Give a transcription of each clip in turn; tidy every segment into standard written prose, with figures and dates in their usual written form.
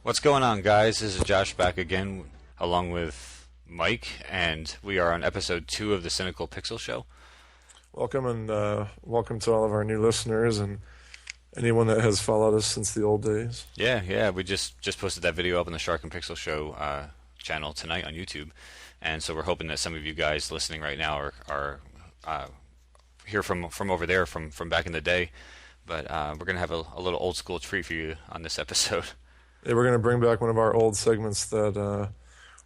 What's going on, guys? This is Josh back again, along with Mike, and we are on episode 2 of the Cynical Pixel Show. Welcome, and welcome to all of our new listeners and anyone that has followed us since the old days. Yeah, we just posted that video up on the Shark and Pixel Show channel tonight on YouTube, and so we're hoping that some of you guys listening right now are here from over there from back in the day, but we're going to have a little old school treat for you on this episode. Yeah, we're going to bring back one of our old segments that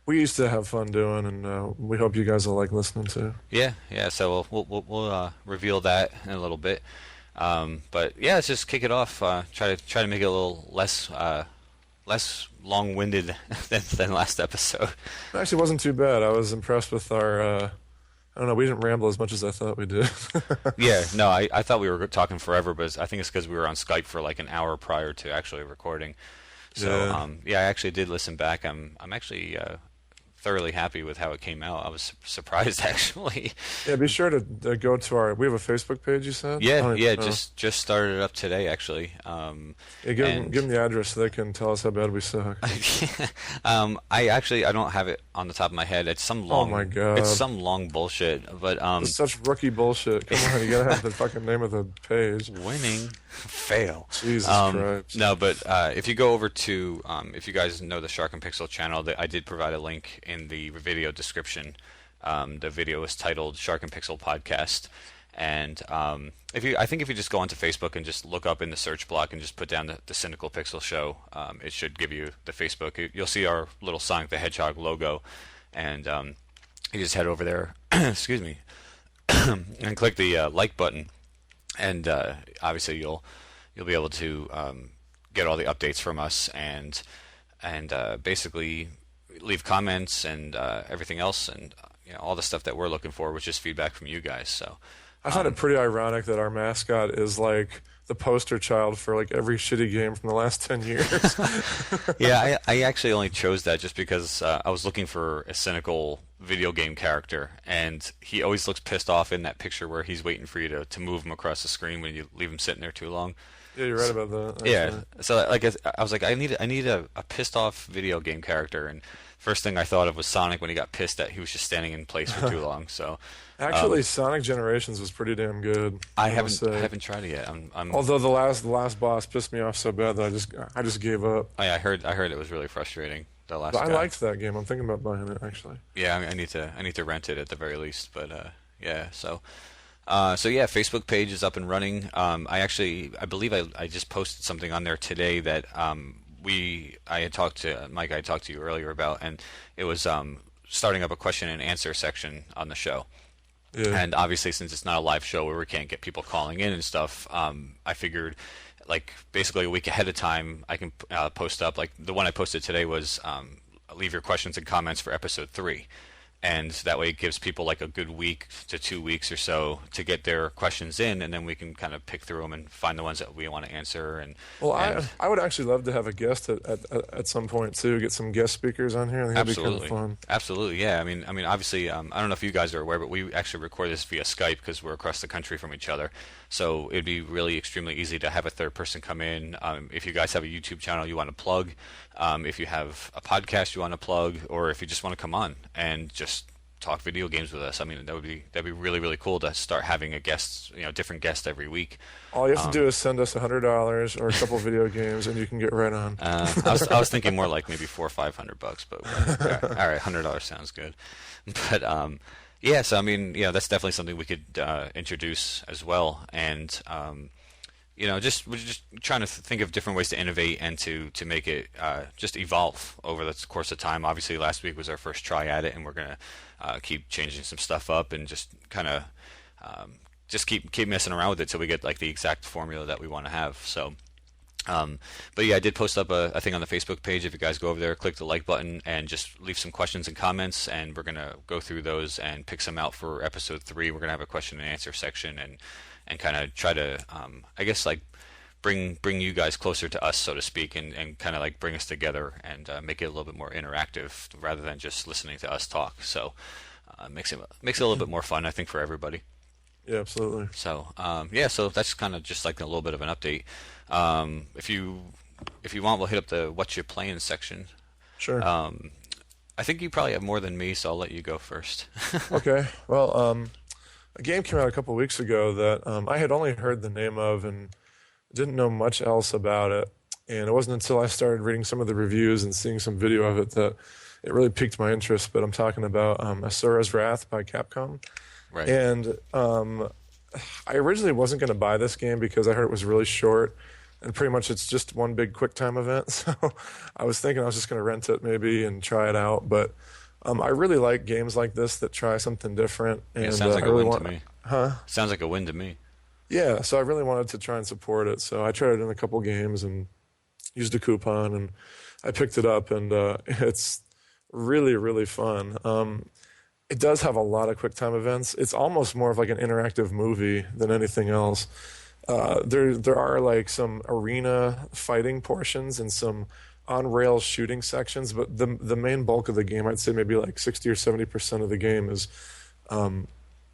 we used to have fun doing, and we hope you guys will like listening to. Yeah. So we'll reveal that in a little bit. But yeah, let's just kick it off. Try to make it a little less long-winded than last episode. It actually wasn't too bad. I was impressed with our. I don't know. We didn't ramble as much as I thought we did. Yeah, no, I thought we were talking forever, but I think it's because we were on Skype for like an hour prior to actually recording. So I actually did listen back. I'm actually thoroughly happy with how it came out. I was surprised actually. Yeah, be sure to go to our. We have a Facebook page. You said. Yeah. Just started it up today actually. Give them the address so they can tell us how bad we suck. I don't have it on the top of my head. It's some long. Oh my god. It's some long bullshit. But it's such rookie bullshit. Come on, you gotta have the fucking name of the page. Winning. Fail. Jesus Christ. No, but if you go over to, if you guys know the Shark and Pixel channel, I did provide a link in the video description. The video is titled Shark and Pixel Podcast. And I think if you just go onto Facebook and just look up in the search block and just put down the Cynical Pixel Show, it should give you the Facebook. You'll see our little Sonic the Hedgehog logo. And you just head over there, excuse me, and click the like button. And obviously you'll be able to get all the updates from us and basically leave comments and everything else and all the stuff that we're looking for, which is feedback from you guys. So I find it pretty ironic that our mascot is like the poster child for like every shitty game from the last 10 years. Yeah, I actually only chose that just because I was looking for a cynical video game character, and he always looks pissed off in that picture where he's waiting for you to move him across the screen when you leave him sitting there too long. Yeah, you're right about that. Actually. Yeah, so like I was like, I need a pissed off video game character, and first thing I thought of was Sonic when he got pissed that he was just standing in place for too long. So actually, Sonic Generations was pretty damn good. I haven't tried it yet. Although the last boss pissed me off so bad that I just gave up. I heard it was really frustrating. But I liked that game. I'm thinking about buying it actually. Yeah, I need to rent it at the very least. But yeah, so yeah, Facebook page is up and running. I believe I just posted something on there today that I had talked to Mike. I talked to you earlier about, and it was starting up a question and answer section on the show. Yeah. And obviously, since it's not a live show where we can't get people calling in and stuff, I figured, like, basically a week ahead of time, I can post up. Like, the one I posted today was leave your questions and comments for episode 3. And that way it gives people like a good week to 2 weeks or so to get their questions in, and then we can kind of pick through them and find the ones that we want to answer. I would actually love to have a guest at some point too. Get some guest speakers on here. I think that'd be kind of fun. Absolutely, yeah. I mean, obviously, I don't know if you guys are aware, but we actually record this via Skype because we're across the country from each other. So it'd be really extremely easy to have a third person come in. If you guys have a YouTube channel you want to plug, if you have a podcast you want to plug, or if you just want to come on and just talk video games with us. I mean, that'd be really, really cool to start having a guest, different guest every week. All you have to do is send us $100 or a couple video games, and you can get right on. I was thinking more like maybe $400 or $500, but all right, $100 sounds good. But yeah, so I mean, that's definitely something we could introduce as well, and we're just trying to think of different ways to innovate and to make it just evolve over the course of time. Obviously, last week was our first try at it, and we're gonna keep changing some stuff up and just kind of just keep messing around with it till we get like the exact formula that we want to have. So, but yeah, I did post up a thing on the Facebook page. If you guys go over there, click the like button, and just leave some questions and comments, and we're gonna go through those and pick some out for episode 3. We're gonna have a question and answer section and kind of try to, I guess, like bring you guys closer to us, so to speak, and kind of like bring us together and make it a little bit more interactive rather than just listening to us talk. So makes it a little bit more fun, I think, for everybody. Yeah, absolutely. So so that's kind of just like a little bit of an update. If you if you want, we'll hit up the what you playing section. Sure. I think you probably have more than me, so I'll let you go first. Okay. Well, a game came out a couple weeks ago that I had only heard the name of and didn't know much else about it. And it wasn't until I started reading some of the reviews and seeing some video of it that it really piqued my interest. But I'm talking about Asura's Wrath by Capcom. Right. And I originally wasn't going to buy this game because I heard it was really short. And pretty much it's just one big QuickTime event. So I was thinking I was just going to rent it maybe and try it out. But I really like games like this that try something different. And It sounds like I a really win want, to me. huh? Sounds like a win to me. Yeah, so I really wanted to try and support it. So I tried it in a couple games and used a coupon, and I picked it up, and it's really, really fun. It does have a lot of QuickTime events. It's almost more of like an interactive movie than anything else. There are like some arena fighting portions and some on rails shooting sections, but the main bulk of the game, I'd say maybe like 60 or 70% of the game is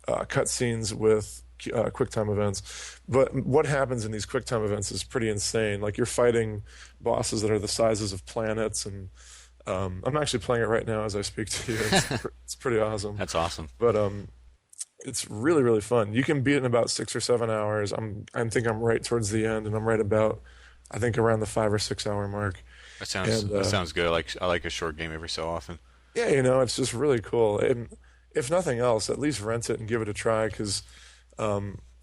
cutscenes with QuickTime events. But what happens in these QuickTime events is pretty insane. Like you're fighting bosses that are the sizes of planets, and I'm actually playing it right now as I speak to you. It's pretty awesome. That's awesome. But it's really, really fun. You can beat it in about 6 or 7 hours. I think I'm right towards the end, and I'm right about, I think, around the 5 or 6 hour mark. That sounds good. I like a short game every so often. Yeah, it's just really cool. And if nothing else, at least rent it and give it a try, because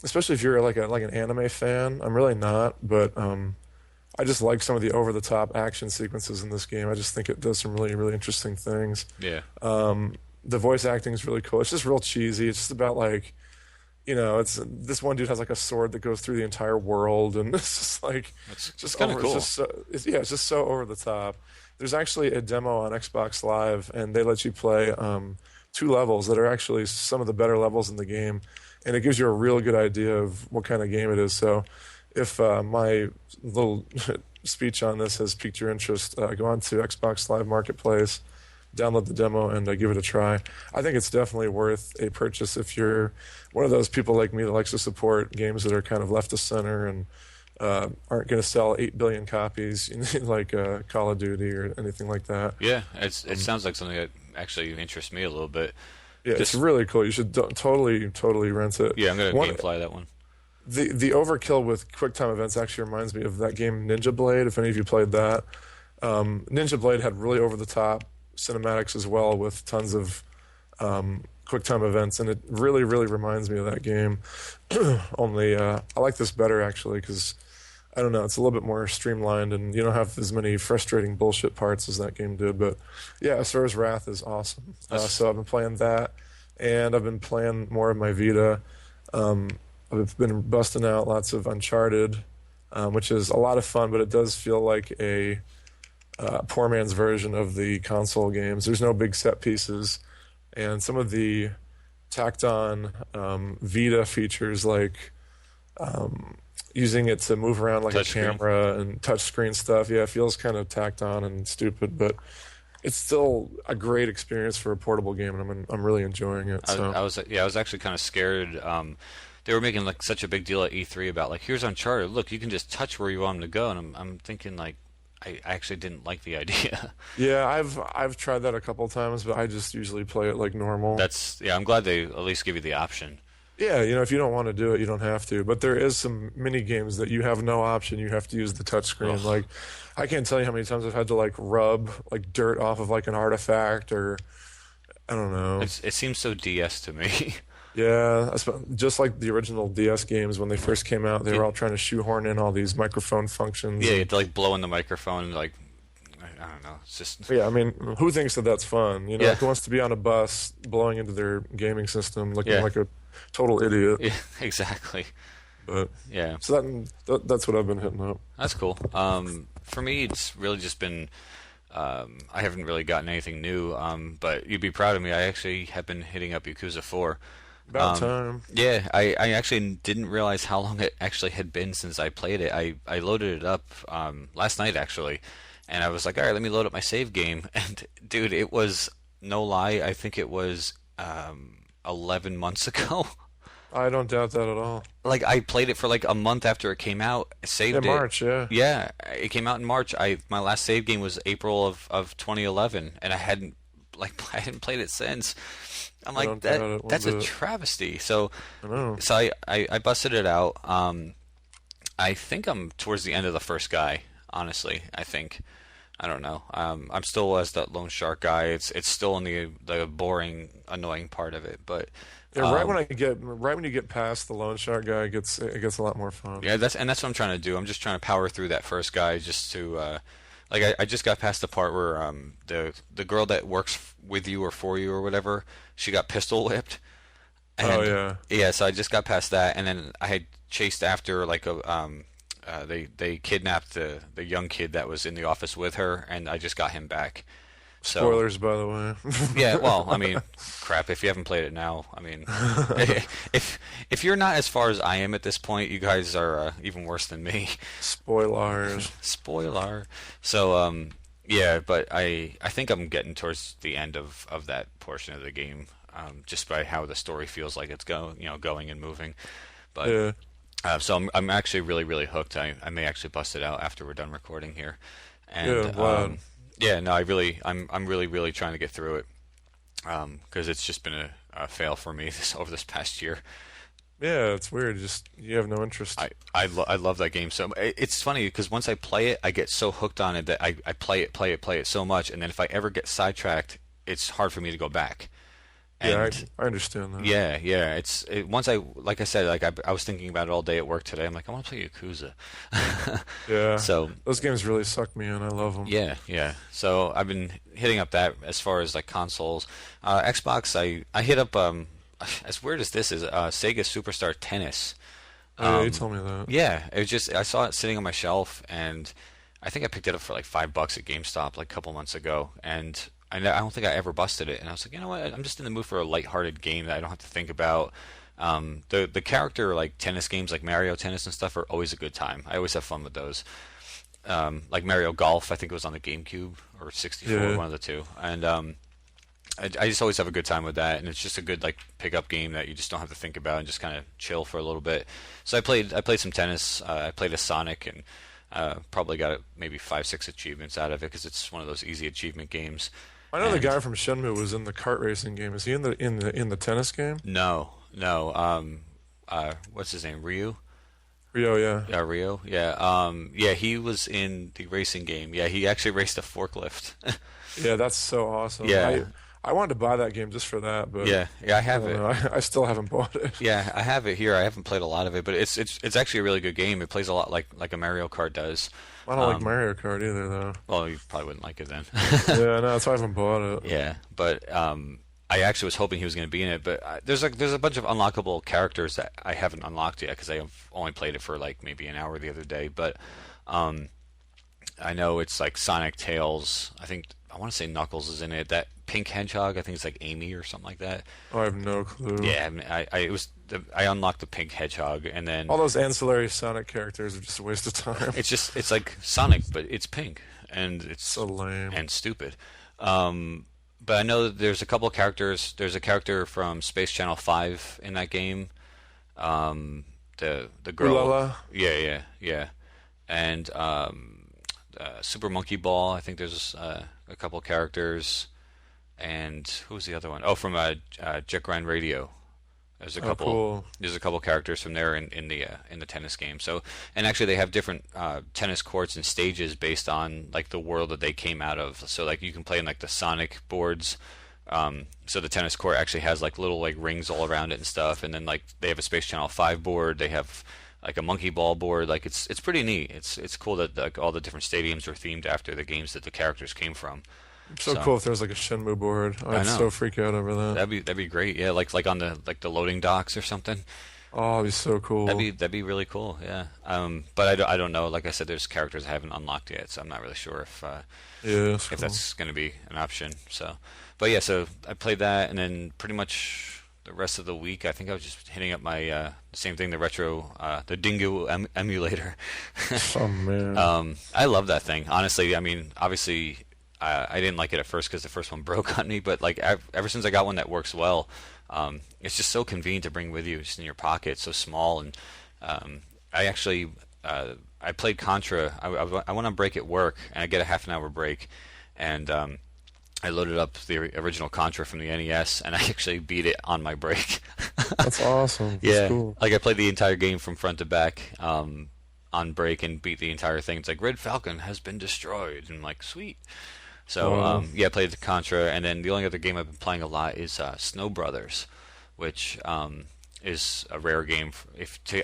especially if you're like an anime fan. I'm really not, but I just like some of the over the top action sequences in this game. I just think it does some really, really interesting things. Yeah. The voice acting is really cool. It's just real cheesy. It's just about like, it's this one dude has like a sword that goes through the entire world, and it's just like It's just kind of over. cool. It's just so over the top. There's actually a demo on Xbox Live, and they let you play 2 levels that are actually some of the better levels in the game, and it gives you a real good idea of what kind of game it is. So, if my little speech on this has piqued your interest, go on to Xbox Live Marketplace, download the demo, and give it a try. I think it's definitely worth a purchase if you're one of those people like me that likes to support games that are kind of left of center and aren't going to sell 8 billion copies like Call of Duty or anything like that. Yeah, it sounds like something that actually interests me a little bit. Yeah, it's really cool. You should totally rent it. Yeah, I'm going to gamefly that one. The overkill with QuickTime events actually reminds me of that game Ninja Blade, if any of you played that. Ninja Blade had really over-the-top cinematics as well with tons of QuickTime events, and it really, really reminds me of that game. Only I like this better, actually, because, I don't know, it's a little bit more streamlined, and you don't have as many frustrating bullshit parts as that game did. But, yeah, Asura's Wrath is awesome. So I've been playing that, and I've been playing more of my Vita. I've been busting out lots of Uncharted, which is a lot of fun, but it does feel like a poor man's version of the console games. There's no big set pieces, and some of the tacked on Vita features, like using it to move around like a camera and touchscreen stuff, it feels kind of tacked on and stupid, but it's still a great experience for a portable game, and I'm really enjoying it. So. I was actually kind of scared. They were making like such a big deal at E3 about like, here's Uncharted. Look, you can just touch where you want them to go, and I'm thinking like, I actually didn't like the idea. Yeah, I've tried that a couple times, but I just usually play it like normal. I'm glad they at least give you the option. Yeah, if you don't want to do it, you don't have to. But there is some mini games that you have no option. You have to use the touchscreen. Like, I can't tell you how many times I've had to like rub like dirt off of like an artifact, or I don't know. It seems so DS to me. Yeah, just like the original DS games when they first came out, they were all trying to shoehorn in all these microphone functions. Yeah, you had to like blow in the microphone, like I don't know. It's just yeah. I mean, who thinks that that's fun? Like, who wants to be on a bus blowing into their gaming system, looking like a total idiot? Yeah, exactly. But yeah, so that's what I've been hitting up. That's cool. For me, it's really just been. I haven't really gotten anything new, but you'd be proud of me. I actually have been hitting up Yakuza 4. About time. Yeah, I actually didn't realize how long it actually had been since I played it. I loaded it up last night, actually, and I was like, all right, let me load up my save game. And, dude, it was, no lie, I think it was 11 months ago. I don't doubt that at all. Like I played it for like a month after it came out, Yeah, saved it. March, yeah. Yeah, it came out in March. My last save game was April of 2011, and I hadn't played it since. I'm I like don't doubt it one that's a bit. travesty. So I know. so I busted it out. I think I'm towards the end of the first guy, honestly. I think. I don't know. I'm still as that lone shark guy. It's still in the boring, annoying part of it, but Yeah, right when you get past the loan shark guy, it gets a lot more fun. yeah, that's what I'm trying to do. I'm just trying to power through that first guy just to like I just got past the part where the girl that works with you or for you or whatever, she got pistol whipped. Oh And yeah. yeah, so I just got past that, and then I had chased after like a they kidnapped the young kid that was in the office with her, and I just got him back. So Spoilers, by the way. yeah, well, I mean, crap. If you haven't played it now, I mean, if you're not as far as I am at this point, you guys are even worse than me. Spoilers. Spoiler. So yeah, but I think I'm getting towards the end of that portion of the game, just by how the story feels like it's going and moving. But Yeah. so I'm actually really hooked. I may actually bust it out after we're done recording here, Yeah, and I'm glad. yeah, no, I'm really trying to get through it, because it's just been a fail for me over this past year. Yeah, it's weird. Just you have no interest. I love that game so. It's funny because once I play it, I get so hooked on it that I play it so much, and then if I ever get sidetracked, it's hard for me to go back. Yeah, And I understand that. yeah, once like I said, like I was thinking about it all day at work today. I'm like, I want to play Yakuza. Yeah. So Those games really suck me in. I love them. yeah. So I've been hitting up that as far as like consoles. Xbox, I hit up as weird as this is, Sega Superstar Tennis. Oh, yeah, you told me that. Yeah, it was just I saw it sitting on my shelf, and I think I picked it up for like $5 at GameStop like a couple months ago, and I don't think I ever busted it. And I was like, you know what? I'm just in the mood for a lighthearted game that I don't have to think about. The character like tennis games like Mario Tennis and stuff are always a good time. I always have fun with those. Like Mario Golf, I think it was on the GameCube or 64, Yeah. one of the two. And I just always have a good time with that, and it's just a good like pickup game that you just don't have to think about and just kind of chill for a little bit. So I played some tennis. I played a Sonic, and probably got maybe 5-6 achievements out of it because it's one of those easy achievement games. I know the And guy from Shenmue was in the kart racing game. Is he in the tennis game? no, what's his name? Ryu? Rio, yeah. Yeah, Rio. Yeah, yeah, he was in the racing game. Yeah, he actually raced a forklift. Yeah, that's so awesome. Yeah. I wanted to buy that game just for that, but Yeah, I I have don't it. know. I still haven't bought it. Yeah, I have it here. I haven't played a lot of it, but it's actually a really good game. It plays a lot like a Mario Kart does. I don't like Mario Kart either, though. Well, you probably wouldn't like it then. Yeah, no, that's why I haven't bought it. Yeah, but I actually was hoping he was going to be in it. But there's a bunch of unlockable characters that I haven't unlocked yet because I have only played it for like maybe an hour the other day. But um, I know it's like Sonic, Tails. I want to say Knuckles is in it. That pink hedgehog, I think it's like Amy or something like that. Oh, I have no clue. Yeah, I mean, I unlocked the pink hedgehog, and then All those ancillary Sonic characters are just a waste of time. it's like Sonic, but it's pink and it's So lame. and stupid. But I know that there's a couple of characters. There's a character from Space Channel 5 in that game. The girl. Ulala. Yeah. And Super Monkey Ball. I think there's a couple of characters. And who's the other one? Oh, from Jet Grind Radio. There's a Oh, couple. cool. There's a couple characters from there in the tennis game. So, and actually they have different tennis courts and stages based on like the world that they came out of. So like you can play in like the Sonic boards. So the tennis court actually has like little like rings all around it and stuff. And then like they have a Space Channel 5 board. They have like a monkey ball board. Like it's pretty neat. It's cool that like all the different stadiums are themed after the games that the characters came from. So cool if there's like a Shenmue board. I I'd know. so freak out over that. That'd be great. Yeah, like on the loading docks or something. Oh, it'd be so cool. That'd be really cool. Yeah. But I don't know. Like I said, there's characters I haven't unlocked yet, so I'm not really sure Yeah, that's if cool. that's going to be an option. So, but yeah, so I played that, and then pretty much the rest of the week, I think I was just hitting up my the same thing, the retro, the Dingo emulator. Oh man. I love that thing. Honestly, I mean, obviously, I didn't like it at first because the first one broke on me, but like ever since I got one that works well, It's just so convenient to bring with you, just in your pocket, so small. And I actually I played Contra. I went on break at work, and I get a half an hour break, and I loaded up the original Contra from the NES, and I actually beat it on my break. That's awesome. Yeah, That's cool. like I played the entire game from front to back on break and beat the entire thing. It's like Red Falcon has been destroyed, and I'm like, sweet. So Wow. yeah, I played the Contra, and then the only other game I've been playing a lot is Snow Brothers, which is a rare game.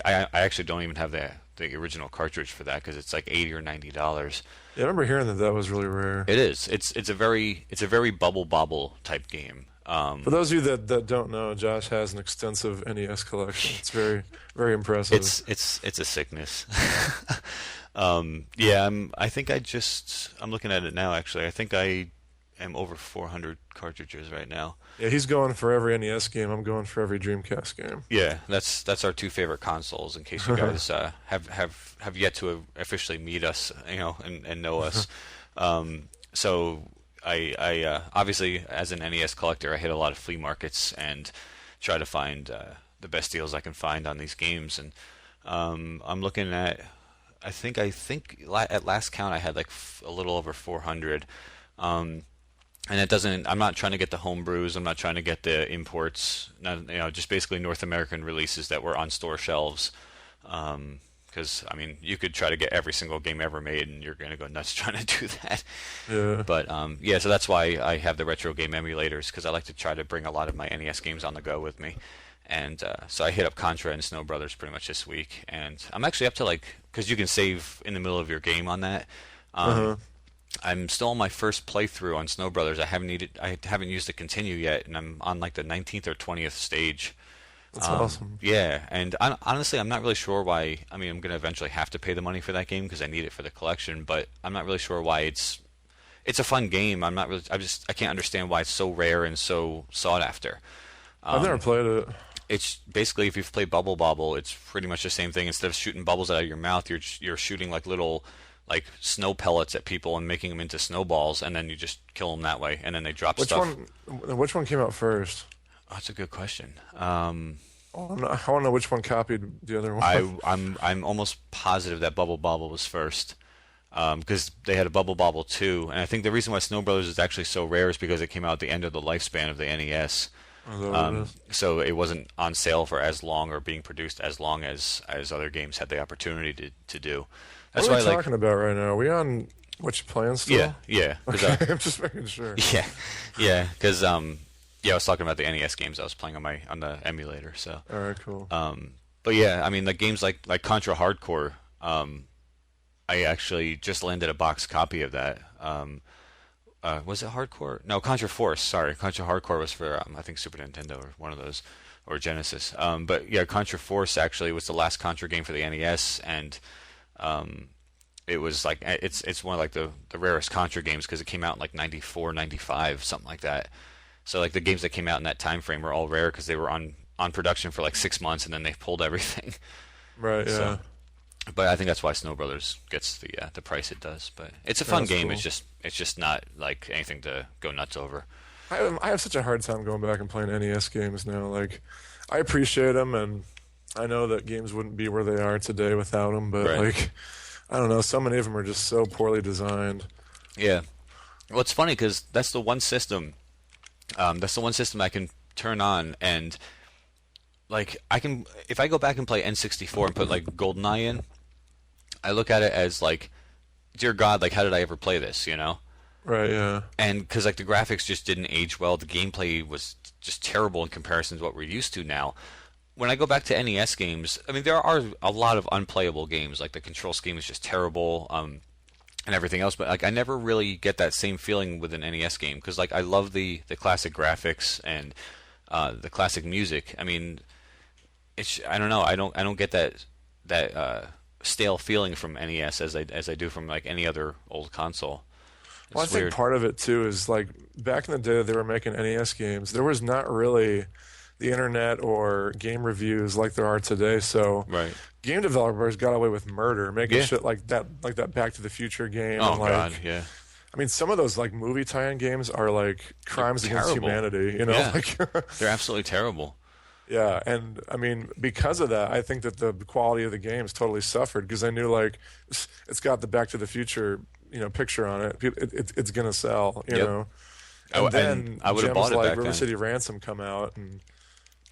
I actually don't even have the original cartridge for that because it's like $80 or $90. Yeah, I remember hearing that was really rare. It is. It's a very bubble bobble type game. For those of you that don't know, Josh has an extensive NES collection. It's very, very impressive. It's a sickness. Yeah, I'm looking at it now actually. I think I am over 400 cartridges right now. Yeah, he's going for every NES game. I'm going for every Dreamcast game. Yeah, that's our two favorite consoles. In case you guys have yet to officially meet us, and know us. So I obviously, as an NES collector, I hit a lot of flea markets and try to find the best deals I can find on these games. And I'm looking at, I think at last count I had like a little over 400. And it doesn't. I'm not trying to get the homebrews. I'm not trying to get the imports. Just basically North American releases that were on store shelves. Because I mean, you could try to get every single game ever made, and you're gonna go nuts trying to do that. Yeah. But yeah, so that's why I have the retro game emulators, because I like to try to bring a lot of my NES games on the go with me. And so I hit up Contra and Snow Brothers pretty much this week, and I'm actually up to because you can save in the middle of your game on that. I'm still on my first playthrough on Snow Brothers. I haven't used the continue yet, and I'm on like the 19th or 20th stage. That's awesome. Yeah, and honestly, I'm not really sure why. I mean, I'm going to eventually have to pay the money for that game because I need it for the collection, but I'm not really sure why it's a fun game. I'm not really. I can't understand why it's so rare and so sought after. I've never played it. It's basically, if you've played Bubble Bobble, it's pretty much the same thing. Instead of shooting bubbles out of your mouth, you're shooting like little snow pellets at people and making them into snowballs, and then you just kill them that way, and then they drop stuff. Which one came out first? Oh, that's a good question. I want to know which one copied the other one. I'm almost positive that Bubble Bobble was first, because they had a Bubble Bobble 2, and I think the reason why Snow Brothers is actually so rare is because it came out at the end of the lifespan of the NES. So it wasn't on sale for as long or being produced as long as other games had the opportunity to do. That's what are we why talking about right now? Are we on what you playing still? Yeah. Okay, I'm just making sure. Yeah, because I was talking about the NES games I was playing on the emulator. So all right, cool. But yeah, I mean, the games like Contra Hardcore, I actually just landed a box copy of that. Was it Hardcore? No, Contra Force. Sorry, Contra Hardcore was for I think Super Nintendo or one of those, or Genesis. But yeah, Contra Force actually was the last Contra game for the NES, and it was like it's one of like the rarest Contra games because it came out in like 94, 95, something like that. So like the games that came out in that time frame were all rare because they were on production for like 6 months and then they pulled everything. Right. Yeah. So, but I think that's why Snow Brothers gets the price it does. But it's a fun game. Cool. It's just not like anything to go nuts over. I have such a hard time going back and playing NES games now. Like, I appreciate them, and I know that games wouldn't be where they are today without them. But Right. I don't know. So many of them are just so poorly designed. Yeah. Well, it's funny because that's the one system. That's the one system I can turn on, and like I can, if I go back and play N64 and put like GoldenEye in, I look at it as like, dear God, like how did I ever play this? Right. Yeah. And because like the graphics just didn't age well, the gameplay was just terrible in comparison to what we're used to now. When I go back to NES games, I mean there are a lot of unplayable games. Like the control scheme is just terrible, and everything else. But like I never really get that same feeling with an NES game because like I love the classic graphics and the classic music. I mean, I don't know. I don't get that stale feeling from NES as I do from like any other old console. Well, I think part of it too is like back in the day that they were making NES games, there was not really the internet or game reviews like there are today. So Right. game developers got away with murder, making Yeah. shit like that Back to the Future game. Oh and like, God, yeah. I mean, some of those like movie tie-in games are like They're crimes against terrible. humanity. You know, Yeah, like they're absolutely terrible. yeah. And I mean, because of that, I think that the quality of the games totally suffered because I knew like it's got the Back to the Future, picture on it. It's gonna sell. You Yep. know. Oh, And and then I would have gems bought it like back River then. City Ransom come out and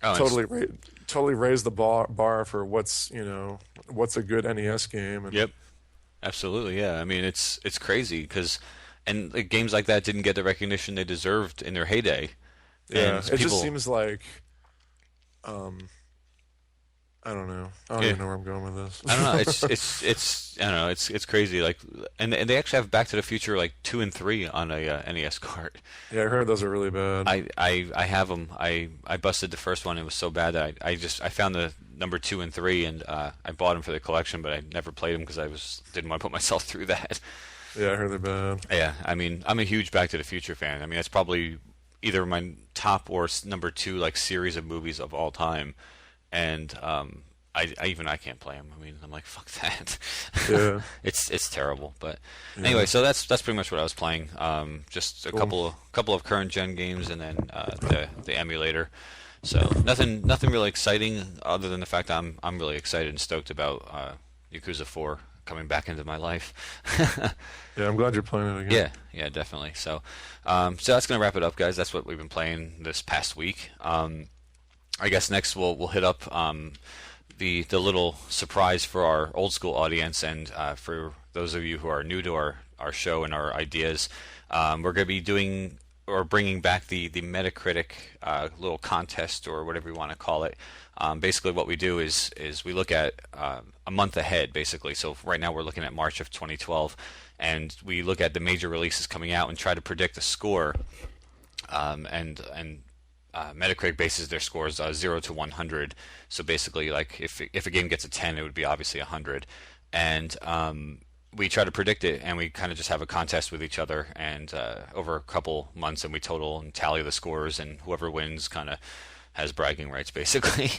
Oh, and totally totally raise the bar for what's a good NES game. And yep, absolutely. Yeah, I mean it's crazy because and like, games like that didn't get the recognition they deserved in their heyday, yeah, and it just people. seems like I don't know. I don't Yeah, even know where I'm going with I don't know. this. It's I don't know. It's crazy. Like, and they actually have Back to the Future like 2 and 3 on a NES cart. Yeah, I heard those are really bad. I have them. I busted the first one. It was so bad that I found the number 2 and 3 and I bought them for the collection, but I never played them because didn't want to put myself through that. Yeah, I heard they're bad. Yeah, I mean I'm a huge Back to the Future fan. I mean that's probably either my top or number 2 like series of movies of all time, and I can't play them. I mean, I'm like, fuck that. Yeah, It's terrible. But yeah, anyway, so that's pretty much what I was playing. Just a cool. couple of current gen games, and then the emulator. So nothing really exciting other than the fact that I'm really excited and stoked about Yakuza 4 coming back into my life. Yeah, I'm glad you're playing it again. Yeah, definitely. So that's gonna wrap it up, guys. That's what we've been playing this past week. I guess next we'll hit up the little surprise for our old school audience and for those of you who are new to our show and our ideas. We're going to be doing or bringing back the Metacritic little contest or whatever you want to call it. Basically, what we do is we look at a month ahead, basically. So right now we're looking at March of 2012, and we look at the major releases coming out and try to predict the score. And Metacritic bases their scores 0 to 100. So basically, like if a game gets a 10, it would be obviously 100, and we try to predict it, and we kind of just have a contest with each other, and over a couple months, and we total and tally the scores, and whoever wins kind of has bragging rights, basically.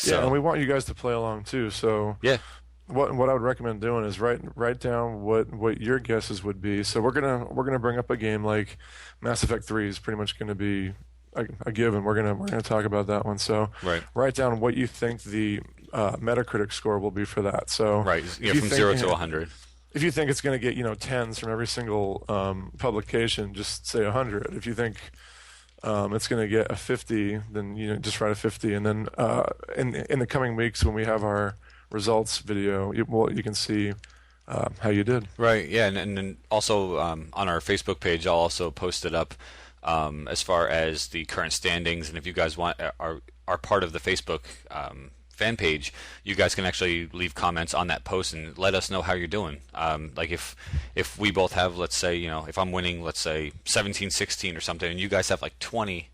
Yeah, and we So want you guys to play along too. So yeah, what I would recommend doing is write down what your guesses would be. So we're gonna bring up a game like Mass Effect 3 is pretty much gonna be a given. We're gonna talk about that one. So right, write down what you think the Metacritic score will be for that. So right, yeah, if you from think 0 to 100. if you think it's going to get tens from every single publication, just say 100. If you think it's going to get a 50, then just write a 50. And then in the coming weeks when we have our results video, you can see how you did. Right, yeah, and then also on our Facebook page, I'll also post it up as far as the current standings, and if you guys are part of the Facebook fan page, you guys can actually leave comments on that post and let us know how you're doing. Like if we both have, let's say, if I'm winning, let's say 17-16 or something, and you guys have like 20,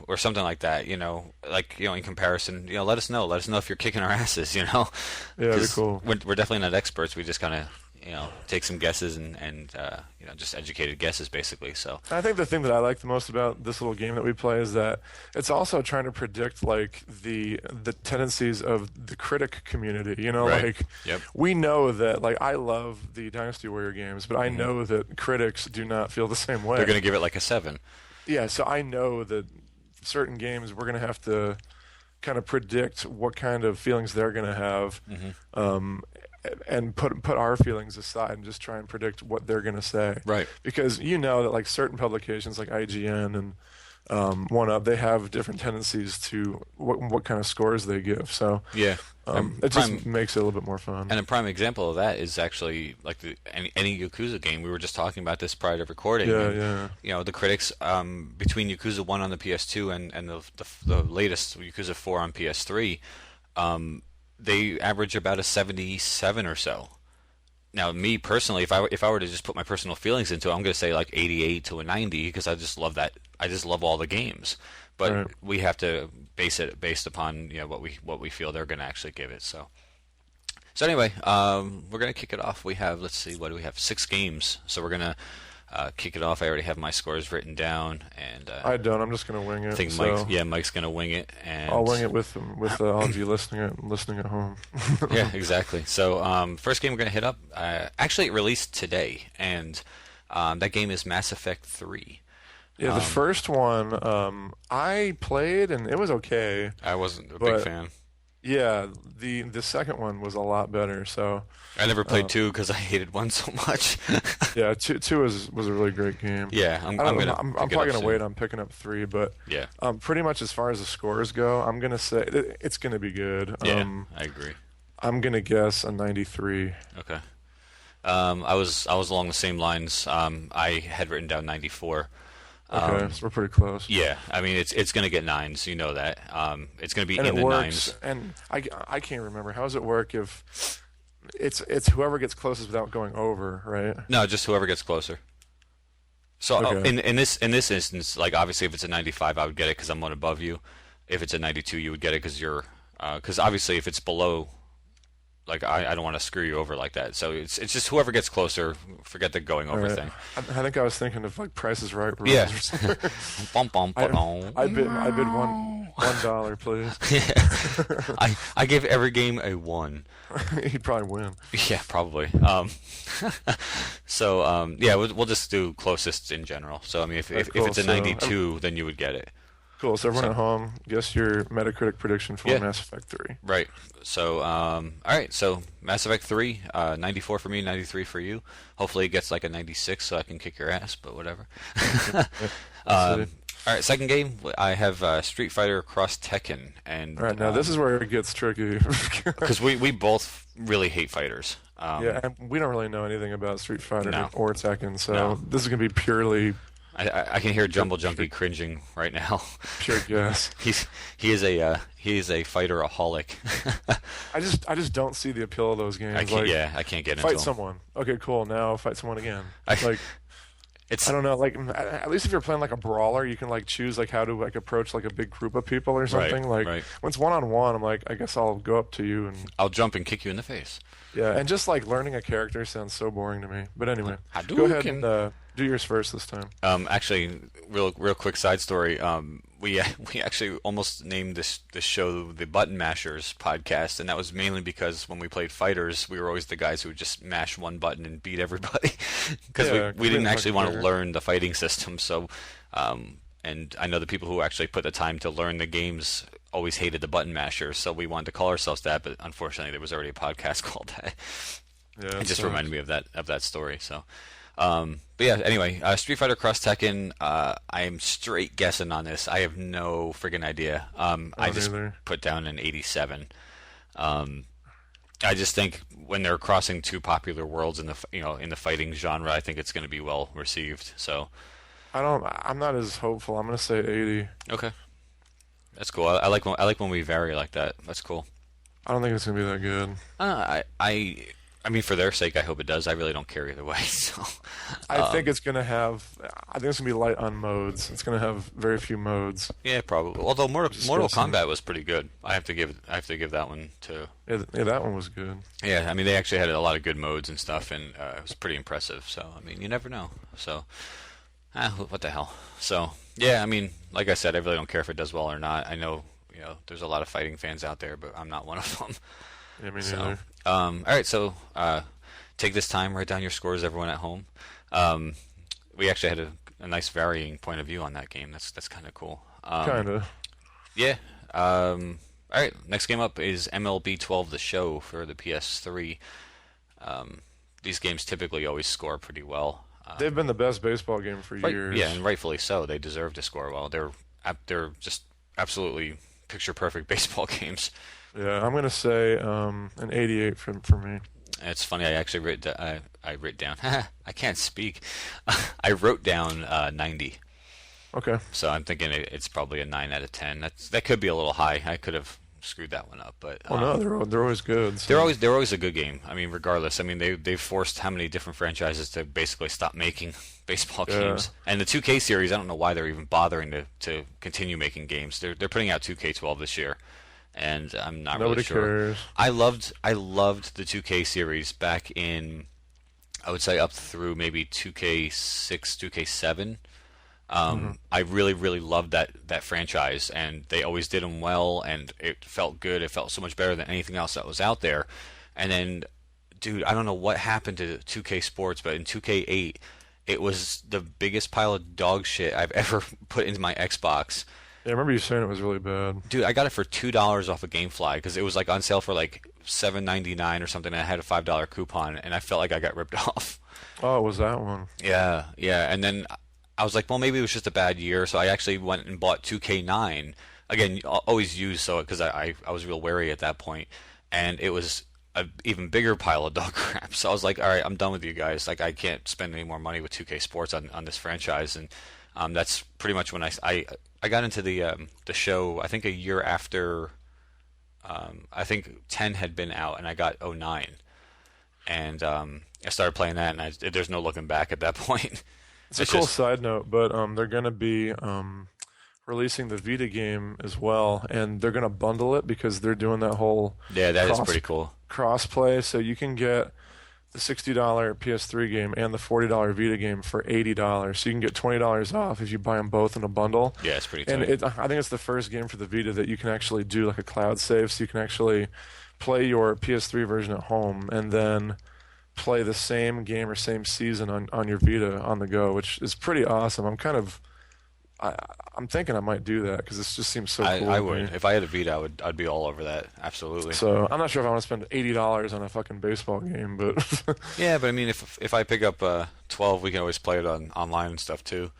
or something like that, in comparison, let us know. Let us know if you're kicking our asses, Yeah, that'd be 'cause cool. we're definitely not experts. We just kind of, take some guesses and just educated guesses, basically. So I think the thing that I like the most about this little game that we play is that it's also trying to predict like the tendencies of the critic community. right, Like yep, we know that like I love the Dynasty Warrior games, but I hmm know that critics do not feel the same way. they're gonna give it like a 7. Yeah, so I know that certain games we're going to have to kind of predict what kind of feelings they're going to have, Hmm. um, and put our feelings aside and just try and predict what they're going to say. Right. Because that like certain publications like IGN and One Up, they have different tendencies to what kind of scores they give. So Yeah. it just makes it a little bit more fun. And a prime example of that is actually like any Yakuza game. We were just talking about this prior to recording. Yeah, And, yeah. the critics between Yakuza 1 on the PS2 and the latest Yakuza 4 on PS3, they average about a 77 or so. Now, me personally, if I were to just put my personal feelings into it, I'm going to say like 88 to a 90 because I just love that. I just love all the games. But Right. we have to base it based upon what we feel they're going to actually give it. So anyway, we're going to kick it off. We have, let's see, what do we have? 6 games. So we're going to kick it off. I already have my scores written down, and I don't. I'm just going to wing it. I think So Mike's going to wing it, and I'll wing it with all of you listening at home. yeah, exactly. So first game we're going to hit up. Actually, it released today, and That game is Mass Effect 3. Yeah, the first one I played and it was okay, I wasn't a big but fan. yeah, the second one was a lot better. So I never played 2 because I hated 1 so much. yeah, two was a really great game. Yeah, I'm I don't know. gonna I'm pick it probably up gonna soon. wait on picking up three, but Yeah, pretty much as far as the scores go, I'm gonna say it's gonna be good. yeah, I agree. I'm gonna guess a 93. Okay. I was along the same lines. I had written down 94. Okay, so we're pretty close. Yeah, I mean it's gonna get nines. You know that. It's gonna be And in it the works. nines. And I can't remember, how does it work if it's whoever gets closest without going over, right? No, just whoever gets closer. So Okay. in this instance, like obviously if it's a 95, I would get it because I'm one above you. If it's a 92, you would get it because because obviously if it's below, like I don't want to screw you over like that. So it's just whoever gets closer. Forget the going All over right. thing. I think I was thinking of like Price is Right rules Yeah. or something. Bum, bum, I ba-dum. I bid $1, please. I give every game a 1. He'd probably win. Yeah, probably. Yeah, we'll just do closest in general. So I mean, if Cool. it's a So 92, then you would get it. cool. So everyone So at home, guess your Metacritic prediction for Yeah. Mass Effect 3. Right. So all right. So Mass Effect 3, 94 for me, 93 for you. Hopefully it gets like a 96, so I can kick your ass. But whatever. Let's see. All right. Second game, I have Street Fighter Cross Tekken, and All right, now this is where it gets tricky. because we both really hate fighters. Yeah, and we don't really know anything about Street Fighter No. or Tekken, so No. this is gonna be purely I can hear Jumble Junkie cringing right now. pure guess. He is a fighter-aholic. I just don't see the appeal of those games. I can't, Like, yeah, I can't get into fight them. someone. Okay, cool. Now fight someone again. Like It's I don't know. Like at least if you're playing like a brawler, you can like choose like how to like approach like a big group of people or something. Like right. when it's one-on-one, I'm like, I guess I'll go up to you and I'll jump and kick you in the face. yeah. And just like learning a character sounds so boring to me. But anyway, go ahead and do yours first this time. Actually, real quick side story. We actually almost named this show the Button Mashers podcast, and that was mainly because when we played fighters, we were always the guys who would just mash one button and beat everybody because Yeah, we didn't actually want to fucking learn the fighting system. So, and I know the people who actually put the time to learn the games always hated the Button Mashers, so we wanted to call ourselves that, but unfortunately, there was already a podcast called that. Yeah, It just reminded me of that story. So, but yeah. Anyway, Street Fighter Cross Tekken. I am straight guessing on this. I have no friggin' idea. I just neither. put down an 87. I just think when they're crossing two popular worlds in the fighting genre, I think it's going to be well received. So, I'm not as hopeful. I'm gonna say 80. okay, that's cool. I like when we vary like that. That's cool. I don't think it's gonna be that good. I mean, for their sake, I hope it does. I really don't care either way. So, I think it's gonna be light on modes. It's gonna have very few modes. yeah, probably. Although Mortal guessing. Kombat was pretty good. I have to give that one to. Yeah, that one was good. Yeah, I mean, they actually had a lot of good modes and stuff, and it was pretty impressive. So, I mean, you never know. So, what the hell? So, yeah, I mean, like I said, I really don't care if it does well or not. I know, there's a lot of fighting fans out there, but I'm not one of them. Yeah, me So, neither. all right, so take this time, write down your scores, everyone at home. We actually had a nice varying point of view on that game. That's kind of cool. Kinda. Yeah. All right, next game up is MLB 12 The Show for the PS3. These games typically always score pretty well. They've been the best baseball game for years. Yeah, and rightfully so. They deserve to score well. They're just absolutely picture perfect baseball games. Yeah, I'm gonna say an 88 for me. It's funny. I actually wrote down. I can't speak. I wrote down 90. Okay. So I'm thinking it's probably a 9 out of 10. That could be a little high. I could have screwed that one up, but Oh no, they're always good. So. they're always a good game. I mean, regardless. I mean, they've forced how many different franchises to basically stop making baseball games. And the 2K series, I don't know why they're even bothering to continue making games. They're putting out 2K12 this year, and I'm not Nobody really sure. cares. I loved the 2K series back in, I would say up through maybe 2K6, 2K7. I really, really loved that franchise, and they always did them well, and it felt good. It felt so much better than anything else that was out there. And then, dude, I don't know what happened to 2K Sports, but in 2K8, it was the biggest pile of dog shit I've ever put into my Xbox. Yeah, I remember you saying it was really bad. Dude, I got it for $2 off of GameFly because it was like on sale for like $7.99 or something, and I had a $5 coupon, and I felt like I got ripped off. Oh, it was that one? Yeah, yeah. And then I was like, well, maybe it was just a bad year, so I actually went and bought 2K9. Again, always used, so because I was real wary at that point, and it was a even bigger pile of dog crap. So I was like, all right, I'm done with you guys. Like, I can't spend any more money with 2K Sports on this franchise, and that's pretty much when I got into the show. I think a year after. I think 10 had been out, and I got 09, and I started playing that, and there's no looking back at that point. It's a cool side note, but they're going to be releasing the Vita game as well, and they're going to bundle it because they're doing that whole that is pretty cool cross-play, so you can get the $60 PS3 game and the $40 Vita game for $80. So you can get $20 off if you buy them both in a bundle. Yeah, it's pretty tight. And I think it's the first game for the Vita that you can actually do like a cloud save, so you can actually play your PS3 version at home and then play the same game or same season on your Vita on the go, which is pretty awesome. I'm thinking I might do that because this just seems so cool. I would. If I had a Vita, I'd be all over that. Absolutely. So I'm not sure if I want to spend $80 on a fucking baseball game, but yeah, but I mean, if I pick up 12, we can always play it online and stuff too.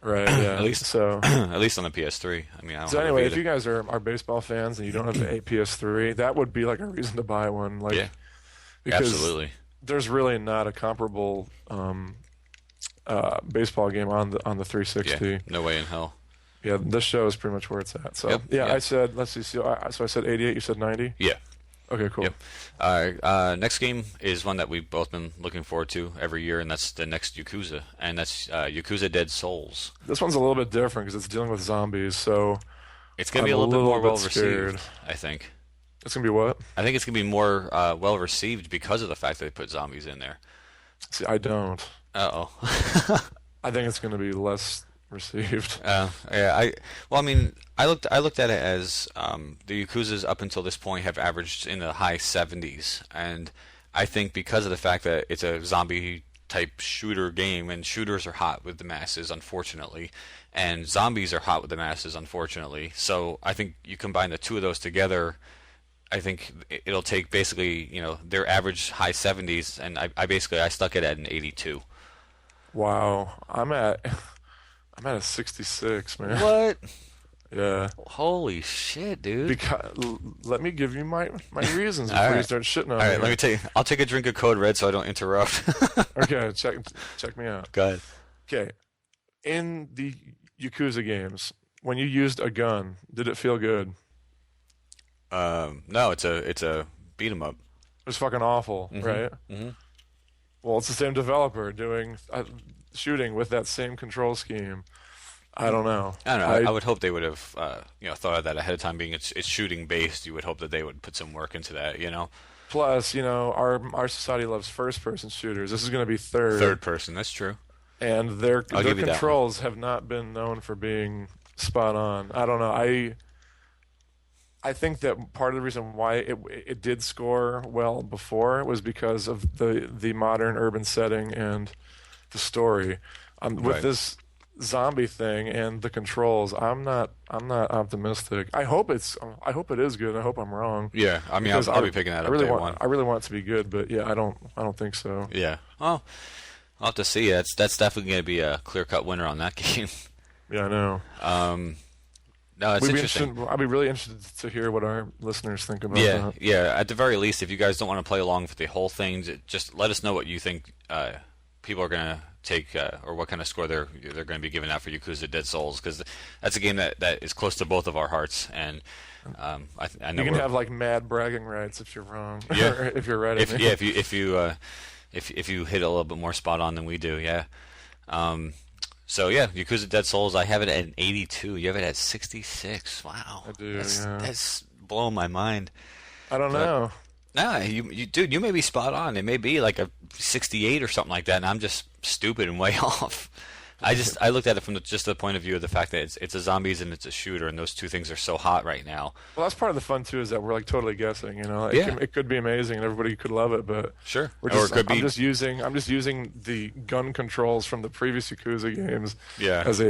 Right. Yeah. At least at least on the PS3. I mean, I don't so have anyway, a if Vita. you guys are baseball fans and you don't have a PS3, that would be like a reason to buy one. Like, Yeah, because absolutely. there's really not a comparable baseball game on the 360. Yeah, no way in hell. Yeah, this show is pretty much where it's at. So Yep, yeah, yeah. I said, let's see. So I said 88. You said 90. Yeah. Okay, cool. Yep. All right. Next game is one that we've both been looking forward to every year, and that's the next Yakuza, and that's Yakuza Dead Souls. This one's a little bit different because it's dealing with zombies. So It's going to be I'm a little bit more bit well scared. received, I think. It's gonna be what? I think it's going to be more well received because of the fact that they put zombies in there. See, I don't. Uh-oh. I think it's gonna be less received. Yeah, I mean, I looked at it as the Yakuzas up until this point have averaged in the high 70s, and I think because of the fact that it's a zombie type shooter game, and shooters are hot with the masses, unfortunately, and zombies are hot with the masses, unfortunately. So I think you combine the two of those together, I think it'll take basically, their average high 70s, and I stuck it at an 82. Wow, I'm at a 66, man. What? Yeah. Holy shit, dude. Because let me give you my reasons All before you right. start shitting on All me. right, let me tell you. I'll take a drink of Code Red so I don't interrupt. Okay, check me out. Go ahead. Okay, in the Yakuza games, when you used a gun, did it feel good? No, it's a beat 'em up. It was fucking awful, right? Mm-hmm. Well, it's the same developer doing shooting with that same control scheme. I don't know. I don't know. I would hope they would have thought of that ahead of time. Being it's shooting based, you would hope that they would put some work into that. Plus, our society loves first person shooters. This is going to be third person. That's true. and their I'll give you that controls have not been known for being spot on. I don't know. I think that part of the reason why it did score well before was because of the modern urban setting and the story. With Right. this zombie thing and the controls, I'm not optimistic. I hope it is good. I hope I'm wrong. Yeah, I mean, Because I'll be picking that up really day want, one. I really want it to be good, but yeah, I don't think so. Yeah. Well, I'll have to see. That's definitely going to be a clear-cut winner on that game. Yeah, I know. No, it's interesting. I'd be really interested to hear what our listeners think about Yeah, that. yeah. At the very least, if you guys don't want to play along with the whole thing, just let us know what you think people are going to take, or what kind of score they're going to be giving out for Yakuza Dead Souls, because that's a game that is close to both of our hearts, and I know You can have like mad bragging rights if you're wrong. Yeah. Or if you're right. I mean. if you hit a little bit more spot on than we do, yeah. So yeah, Yakuza Dead Souls, I have it at an 82. You have it at 66. Wow, I do. That's blowing my mind. I don't know. Nah, dude, you may be spot on. It may be like a 68 or something like that, and I'm just stupid and way off. I looked at it from just the point of view of the fact that it's a zombies and it's a shooter, and those two things are so hot right now. Well, that's part of the fun too, is that we're like totally guessing. You know, Yeah. it could be amazing and everybody could love it, but Sure. we're Or just it could be. I'm just using the gun controls from the previous Yakuza games Yeah. as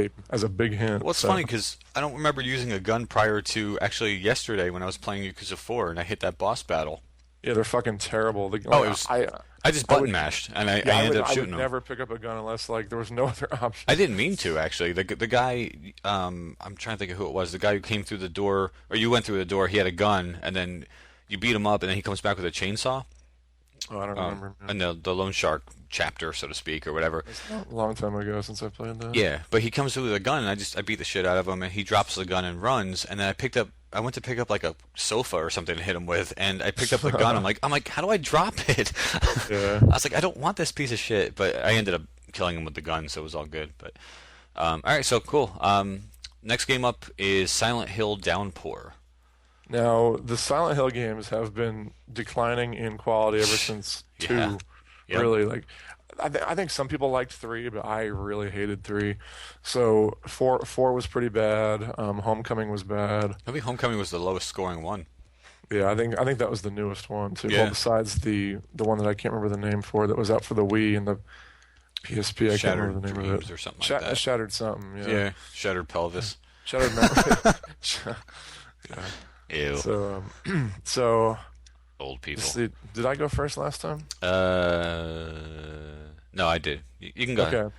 a big hint. Well, it's so. funny because I don't remember using a gun prior to actually yesterday when I was playing Yakuza 4 and I hit that boss battle. Yeah, they're fucking terrible. Oh, it was. I just I button would- mashed and I yeah, ended up I shooting would them. never pick up a gun unless like there was no other option. I didn't mean to actually. The guy, I'm trying to think of who it was. The guy who came through the door, or you went through the door. He had a gun, and then you beat him up, and then he comes back with a chainsaw. Oh, I don't remember. And the loan shark chapter, so to speak, or whatever. A long time ago since I played that. Yeah, but he comes through with a gun, and I beat the shit out of him, and he drops the gun and runs, and then I went to pick up like a sofa or something to hit him with, and I picked up the gun. I'm like, how do I drop it? Yeah. I was like, I don't want this piece of shit, but I ended up killing him with the gun, so it was all good. But all right, so cool. Next game up is Silent Hill Downpour. Now, the Silent Hill games have been declining in quality ever since 2. Yeah. Yep. Really, like, I think some people liked 3, but I really hated 3. So 4 was pretty bad. Homecoming was bad. I think Homecoming was the lowest scoring one. Yeah, I think that was the newest one too. Yeah. Well, besides the one that I can't remember the name for that was out for the Wii and the PSP. I can't Shattered remember the name Dreams of it. or something like that. Shattered something. Yeah. Yeah, Shattered Pelvis. Shattered memory. Yeah. Ew. So Old people. let's see, did I go first last time? No, I did. You can go ahead. Okay.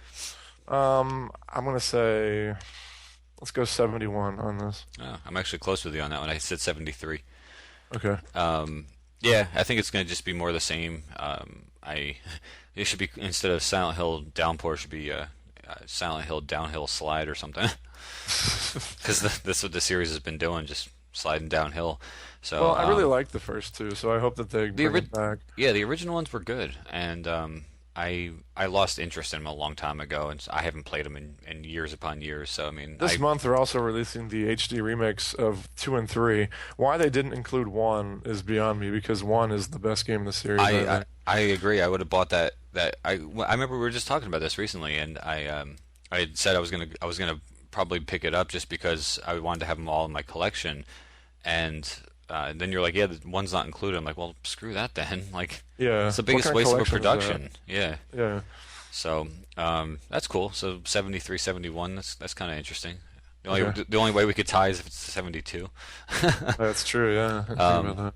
I'm gonna say let's go 71 on this. Oh, I'm actually close with you on that one. I said 73. Okay. Yeah, I think it's going to just be more of the same. It should be, instead of Silent Hill Downpour, it should be Silent Hill Downhill Slide or something. Because that's what the series has been doing, just sliding downhill. So Well, I really liked the first 2, so I hope that they bring it back. yeah, the original ones were good, and I lost interest in them a long time ago, and I haven't played them in years upon years. So I mean, This month they're also releasing the HD remakes of 2 and 3. Why they didn't include 1 is beyond me, because 1 is the best game in the series. I agree. I would have bought that. I remember we were just talking about this recently, and I had said I was gonna probably pick it up just because I wanted to have them all in my collection, and then you're like, yeah, the one's not included. I'm like, well, screw that then. Like, Yeah. it's the What biggest kind of waste of a collection is that? production. Yeah. Yeah. So that's cool. So 73, 71. That's kind of interesting. Okay. The only way we could tie is if it's 72. That's true, yeah. I think about that.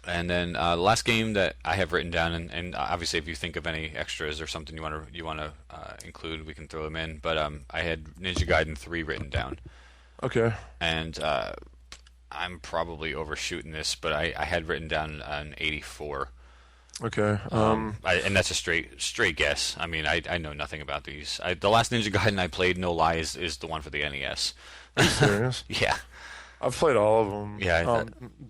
And then the last game that I have written down, and obviously if you think of any extras or something you want to include, we can throw them in. But I had Ninja Gaiden 3 written down, Okay. and I'm probably overshooting this, but I had written down an 84. Okay. And that's a straight guess. I mean, I know nothing about these. The last Ninja Gaiden I played, no lie, is the one for the NES. Are you serious? Yeah. I've played all of them. Yeah,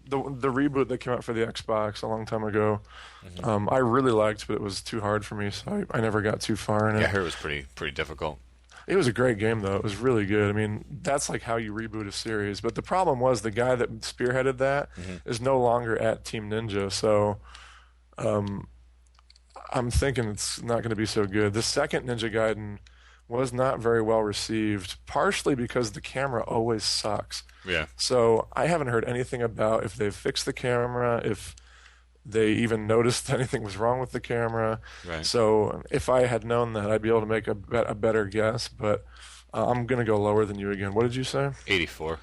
the reboot that came out for the Xbox a long time ago, I really liked, but it was too hard for me, so I never got too far in it. Yeah, I heard it was pretty difficult. It was a great game, though. It was really good. I mean, that's like how you reboot a series. But the problem was the guy that spearheaded that is no longer at Team Ninja, so I'm thinking it's not going to be so good. The second Ninja Gaiden was not very well received, partially because the camera always sucks. Yeah. So I haven't heard anything about if they've fixed the camera, if they even noticed anything was wrong with the camera. Right. So if I had known that, I'd be able to make a better guess. But I'm going to go lower than you again. What did you say? 84.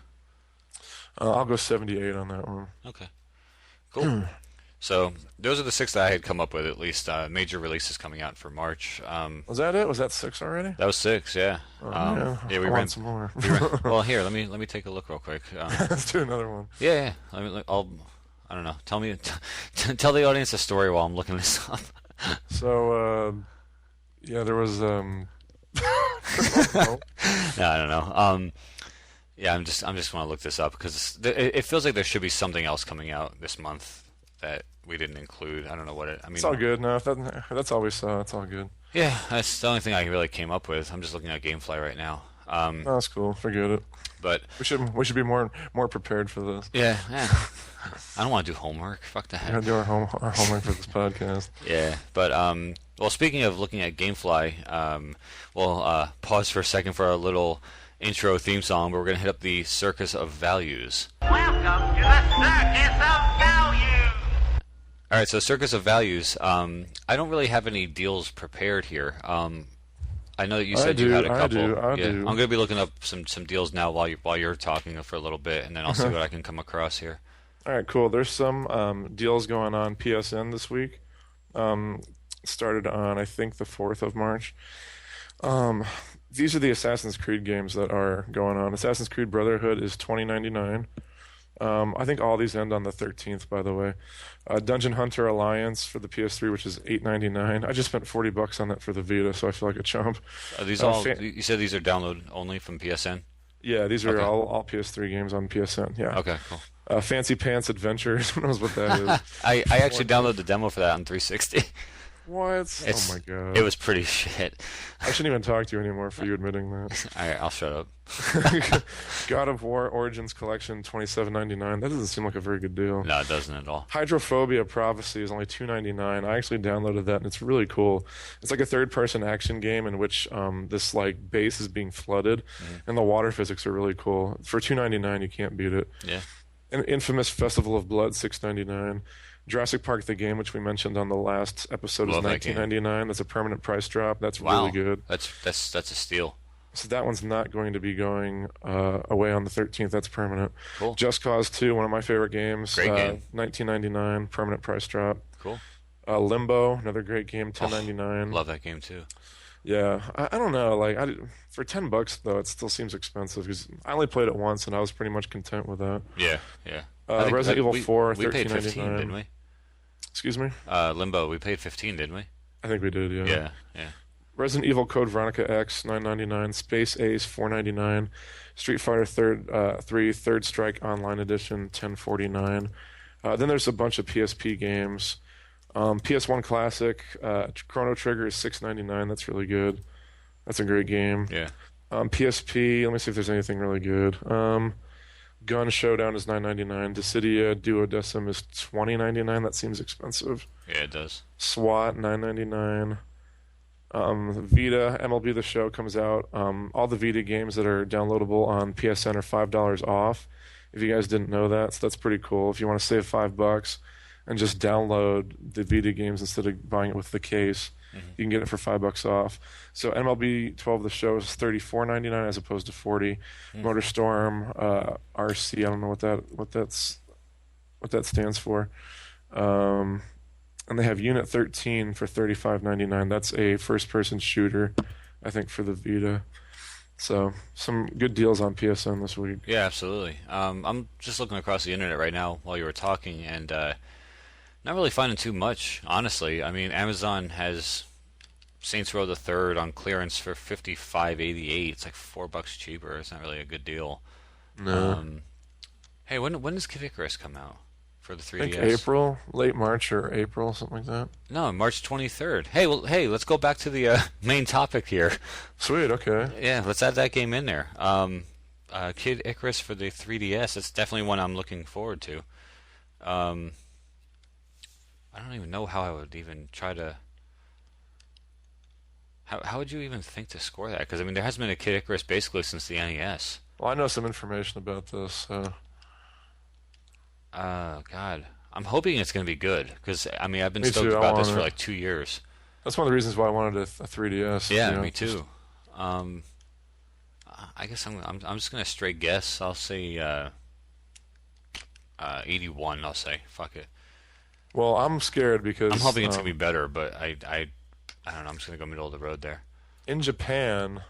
I'll go 78 on that one. Okay. Cool. So those are the 6 that I had come up with, at least. Major releases coming out for March. Was that it? Was that 6 already? That was 6, yeah. Yeah, we I ran want some more. well, here, let me take a look real quick. Let's do another one. Yeah. I don't know. Tell me, tell the audience a story while I'm looking this up. So, yeah, there was. No, I don't know. Yeah, I'm just want to look this up because it feels like there should be something else coming out this month that we didn't include. I don't know what it. I mean, It's all good. No, if that's all we saw. It's all good. yeah, that's the only thing I really came up with. I'm just looking at GameFly right now. That's cool. Forget it. But We should be more prepared for this. yeah, I don't want to do homework. Fuck We're that. gonna do our homework for this podcast. Yeah, but well, speaking of looking at GameFly, we'll pause for a second for our little intro theme song, but we're gonna hit up the Circus of Values. Welcome to the Circus of Value. All right, so Circus of Values. I don't really have any deals prepared here. I know that you said you had a couple. I do. I'm going to be looking up some deals now while you're talking for a little bit, and then I'll see what I can come across here. All right, cool. There's some deals going on PSN this week. Started on, I think, the 4th of March. These are the Assassin's Creed games that are going on. Assassin's Creed Brotherhood is $20.99. I think all these end on the 13th, by the way. Dungeon Hunter Alliance for the PS3, which is $8.99. I just spent $40 on that for the Vita, so I feel like a chump. Are these all? You said these are download only from PSN? Yeah, these are Okay. all PS3 games on PSN. Yeah. Okay, cool. Fancy Pants Adventures. Who knows what that is? I actually downloaded the demo for that on 360. What? Oh my god. It was pretty shit. I shouldn't even talk to you anymore for you admitting that. All right, I'll shut up. God of War Origins Collection, $27.99. That doesn't seem like a very good deal. No, it doesn't at all. Hydrophobia Prophecy is only $2.99. I actually downloaded that and it's really cool. It's like a third-person action game in which this like base is being flooded, and the water physics are really cool. For $2.99, you can't beat it. Yeah. An Infamous Festival of Blood, $6.99. Jurassic Park the game, which we mentioned on the last episode, is Love that game. $19.99. That's a permanent price drop. That's Wow. really good. That's a steal. So that one's not going to be going away on the 13th. That's permanent. Cool. Just Cause 2, one of my favorite games. Great game. $19.99, permanent price drop. Cool. Limbo, another great game, $10.99. Love that game too. Yeah, I don't know. Like for $10 though, it still seems expensive because I only played it once and I was pretty much content with that. Yeah, yeah. I think Resident Evil 4, we paid 15, $13.99. didn't we? Excuse me? Limbo, we paid 15, didn't we? I think we did. Yeah. Yeah, yeah. Resident Evil Code Veronica X, $9.99. Space Ace, $4.99. Street Fighter 3 Third Strike Online Edition, $10.49. Then there's a bunch of PSP games. PS1 Classic, Chrono Trigger is $6.99. That's really good. That's a great game. Yeah. PSP, let me see if there's anything really good. Gun Showdown is $9.99. Dissidia Duodecim is $20.99. That seems expensive. Yeah, it does. SWAT, $9.99. Vita, MLB The Show comes out. All the Vita games that are downloadable on PSN are $5 off. If you guys didn't know that, so that's pretty cool. If you want to save $5 and just download the Vita games instead of buying it with the case, you can get it for $5 off. So MLB 12 The Show is $34.99 as opposed to $40. MotorStorm RC, I don't know what that stands for. And they have Unit 13 for $35.99. That's a first-person shooter, I think, for the Vita. So some good deals on PSN this week. Yeah, absolutely. I'm just looking across the internet right now while you were talking, and not really finding too much, honestly. I mean, Amazon has Saints Row the Third on clearance for $55.88. It's like $4 cheaper. It's not really a good deal. No. Hey, when does Kid Icarus come out for the 3DS? I think April, late March or April, something like that. No, March 23rd. Hey, let's go back to the main topic here. Sweet, okay. Yeah, let's add that game in there. Kid Icarus for the 3DS. That's definitely one I'm looking forward to. I don't even know how I would even try to. How would you even think to score that? Because I mean, there hasn't been a Kid Icarus basically since the NES. Well, I know some information about this. So. God, I'm hoping it's going to be good because I mean, I've been Me stoked too, I about this want for it. like 2 years. That's one of the reasons why I wanted a 3DS. Yeah, you know, me too. I guess I'm just gonna straight guess. I'll say 81. I'll say fuck it. Well, I'm scared because I'm hoping it's gonna be better, but I don't know. I'm just gonna go middle of the road there. in Japan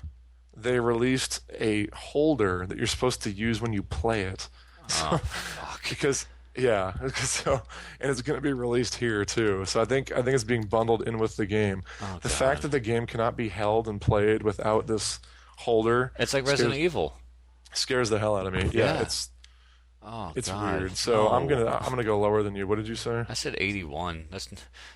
they released a holder that you're supposed to use when you play it. Oh, fuck. Because yeah, so and it's going to be released here too. So I think it's being bundled in with the game. Oh, the God. fact that the game cannot be held and played without this holder It's like Resident Evil. scares the hell out of me. Yeah, Yeah. it's Oh, it's God. weird. So I'm No. gonna go lower than you. What did you say? I said 81. That's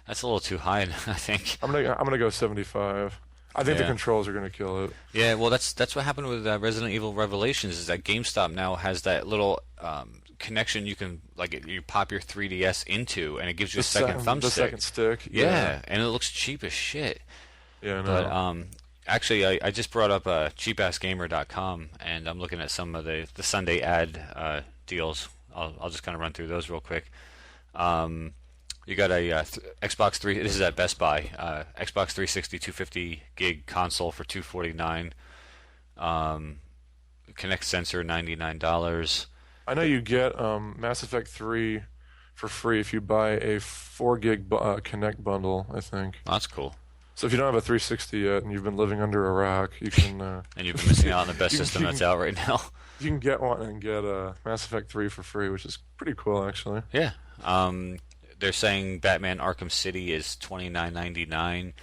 a little too high, I think. I'm gonna go 75. I think the Yeah. controls are going to kill it. Yeah, well, that's what happened with Resident Evil Revelations. Is that GameStop now has that little connection you can you pop your 3DS into, and it gives you a second thumbstick. The second stick. Yeah, and it looks cheap as shit. Yeah, I know. But actually, I just brought up cheapassgamer.com, and I'm looking at some of the Sunday ad deals. I'll just kind of run through those real quick. You got a Xbox 3. This is at Best Buy. Xbox 360 250 gig console for $249. Kinect sensor $99. I know you get Mass Effect 3 for free if you buy a 4 gig Kinect bundle, I think. Oh, that's cool. So if you don't have a 360 yet and you've been living under a rock, you can... And you've been missing out on the best system that's out right now. You can get one and get Mass Effect 3 for free, which is pretty cool, actually. Yeah. They're saying Batman Arkham City is $29.99.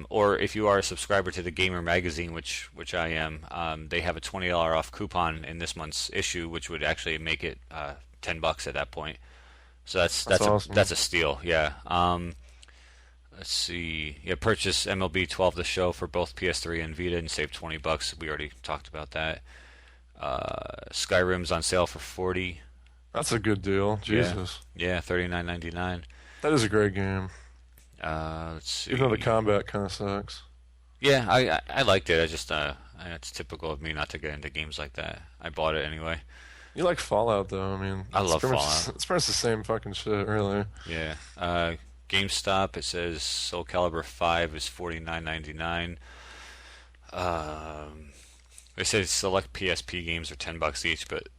Or if you are a subscriber to the Gamer Magazine, which I am, they have a $20 off coupon in this month's issue, which would actually make it $10 at that point. So that's awesome. That's a steal. Yeah. Let's see. Yeah, purchase MLB 12 The Show for both PS3 and Vita and save $20. We already talked about that. Skyrim's on sale for $40. That's a good deal. Jesus. Yeah, $39.99. That is a great game. Let's see. Even though the combat kind of sucks. Yeah, I liked it. I just it's typical of me not to get into games like that. I bought it anyway. You like Fallout, though. I mean, I love it's pretty Fallout. It's pretty much the same fucking shit, really. Yeah. GameStop, it says Soul Calibur 5 is $49.99. They say select PSP games are $10 each, but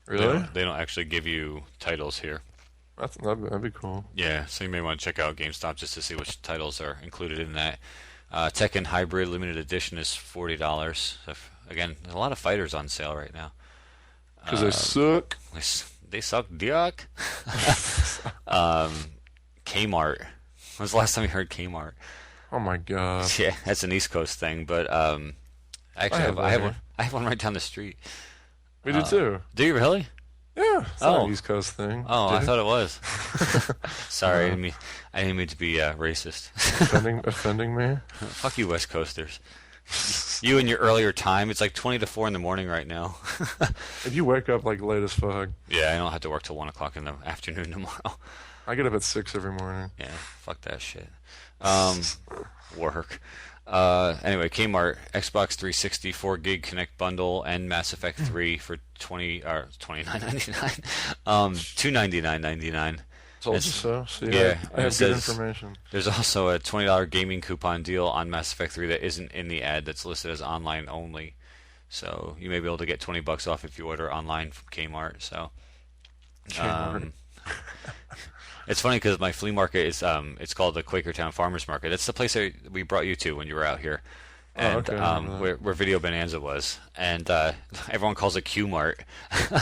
Really? they don't actually give you titles here. That'd be cool. Yeah, so you may want to check out GameStop just to see which titles are included in that. Tekken Hybrid Limited Edition is $40. So again, a lot of fighters on sale right now. Because they suck. They suck dick. Kmart. When was the last time you heard Kmart? Oh my god. Yeah, that's an East Coast thing, but actually I have one right down the street. We do too. Do you really? Yeah, it's not an East Coast thing. Oh, I Dude. thought it was. Sorry, I didn't mean to be racist. offending me? Fuck you, West Coasters. You and your earlier time. It's like 20 to 4 in the morning right now. If you wake up like late as fuck. Yeah, I don't have to work till 1 o'clock in the afternoon tomorrow. I get up at 6 every morning. Yeah, fuck that shit. Work. Anyway, Kmart, Xbox 360 4 gig Kinect bundle and Mass Effect 3 for $29.99. $299.99. Told you so. See, yeah, I have good information. There's also a $20 gaming coupon deal on Mass Effect 3 that isn't in the ad that's listed as online only. So you may be able to get $20 off if you order online from Kmart. So Kmart. it's funny because my flea market is it's called the Quakertown Farmers Market. That's the place that we brought you to when you were out here, and where Video Bonanza was, and everyone calls it Q-Mart.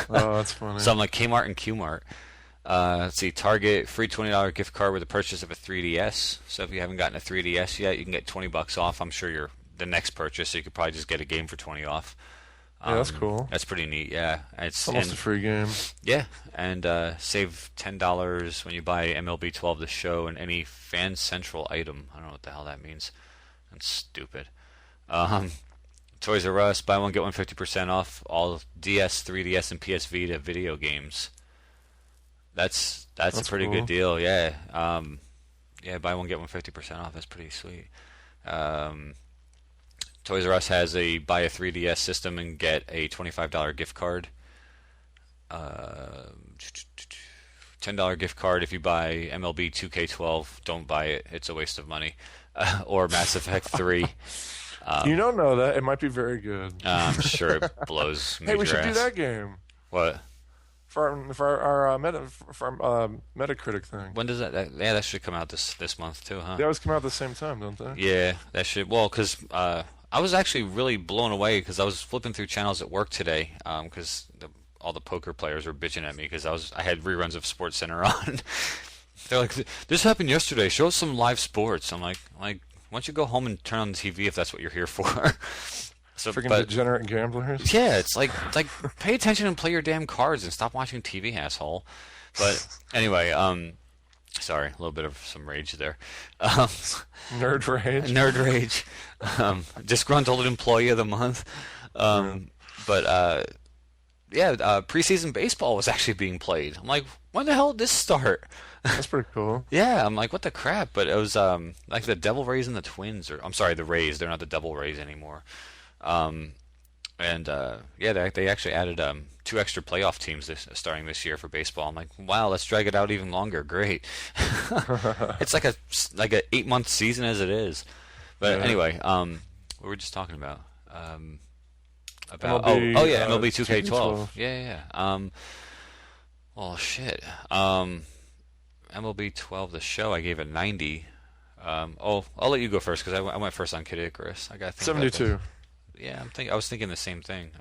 Oh, that's funny. So I'm like Kmart and Q-Mart. Let's see, Target free $20 gift card with the purchase of a 3DS. So if you haven't gotten a 3DS yet, you can get $20 off. I'm sure you're the next purchase, so you could probably just get a game for $20 off. Yeah, that's cool. That's pretty neat. Yeah, it's almost a free game. Yeah, and save $10 when you buy MLB 12 The Show and any Fan Central item. I don't know what the hell that means. That's stupid. Toys R Us, buy one get one 50% off all DS, 3DS, and PS Vita video games. That's a pretty cool. good deal. Yeah. Yeah, buy one get one 50% off. That's pretty sweet. Toys R Us has a buy a 3DS system and get a $25 gift card. $10 gift card if you buy MLB 2K12. Don't buy it. It's a waste of money. Or Mass Effect 3. You don't know that. It might be very good. I'm sure it blows major Hey, we should do ass. that game. What? For our Metacritic thing. When does that? Yeah, that should come out this month too, huh? They always come out at the same time, don't they? Yeah, that should. Well, because I was actually really blown away because I was flipping through channels at work today because all the poker players were bitching at me because I had reruns of SportsCenter on. They're like, "This happened yesterday. Show us some live sports." I'm like, why don't you go home and turn on the TV if that's what you're here for? So, Freaking degenerate gamblers. Yeah, it's like pay attention and play your damn cards and stop watching TV, asshole. But anyway, Sorry, a little bit of some rage there. Nerd rage. Nerd rage. Disgruntled employee of the month. But preseason baseball was actually being played. I'm like, when the hell did this start? That's pretty cool. Yeah, I'm like, what the crap? But it was like the Devil Rays and the Twins, or I'm sorry, the Rays. They're not the Devil Rays anymore. They actually added 2 extra playoff teams starting this year for baseball. I'm like, wow, let's drag it out even longer. Great. It's like a 8-month season as it is. But anyway, what were we just talking about? MLB, MLB 2K12. 2K12. Yeah. Well, shit. MLB 12, the show, I gave it 90. I'll let you go first because I went first on Kid Icarus. I got 72. Yeah, I was thinking the same thing.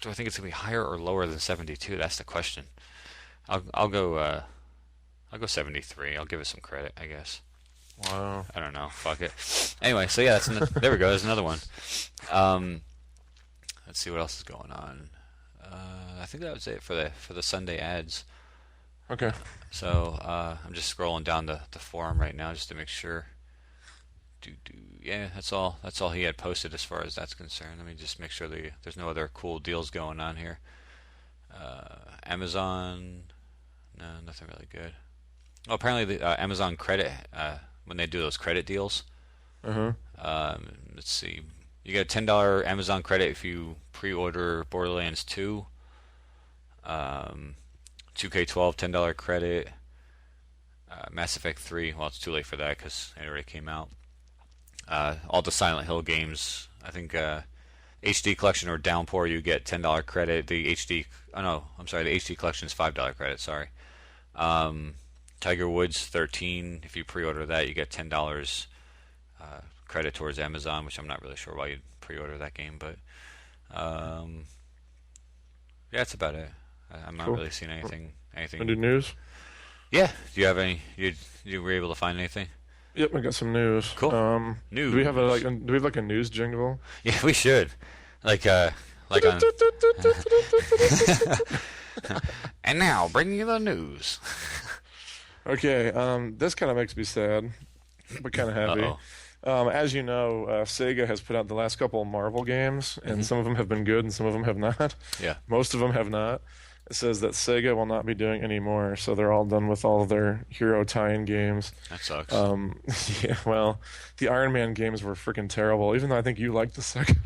Do I think it's gonna be higher or lower than 72? That's the question. I'll go 73. I'll give it some credit, I guess. Wow. I don't know. Fuck it. Anyway, so yeah, there we go. There's another one. Let's see what else is going on. I think that was it for the Sunday ads. Okay. So I'm just scrolling down the forum right now just to make sure. Yeah, that's all he had posted as far as that's concerned. Let me just make sure there's no other cool deals going on here. Amazon, no, nothing really good. Oh, apparently the Amazon credit, when they do those credit deals. Let's see, you get a $10 Amazon credit if you pre-order Borderlands 2. 2K12 $10 credit. Mass Effect 3, well, it's too late for that because it already came out. All the Silent Hill games, I think HD Collection or Downpour, you get $10 credit. The HD Collection is $5 credit, sorry. Tiger Woods 13, if you pre-order that, you get $10 credit towards Amazon, which I'm not really sure why you'd pre-order that game, but yeah, that's about it. I'm not really seeing anything. Any news? Yeah. Do you have any? You were able to find anything? Yep, I got some news. Cool. News. Do we have a news jingle? Yeah, we should. Like on. And now, bringing you the news. Okay, this kind of makes me sad, but kind of happy. As you know, Sega has put out the last couple of Marvel games, and some of them have been good and some of them have not. Yeah. Most of them have not. It says that Sega will not be doing any more, so they're all done with all of their hero tie-in games. That sucks. Yeah, well, the Iron Man games were freaking terrible, even though I think you liked the second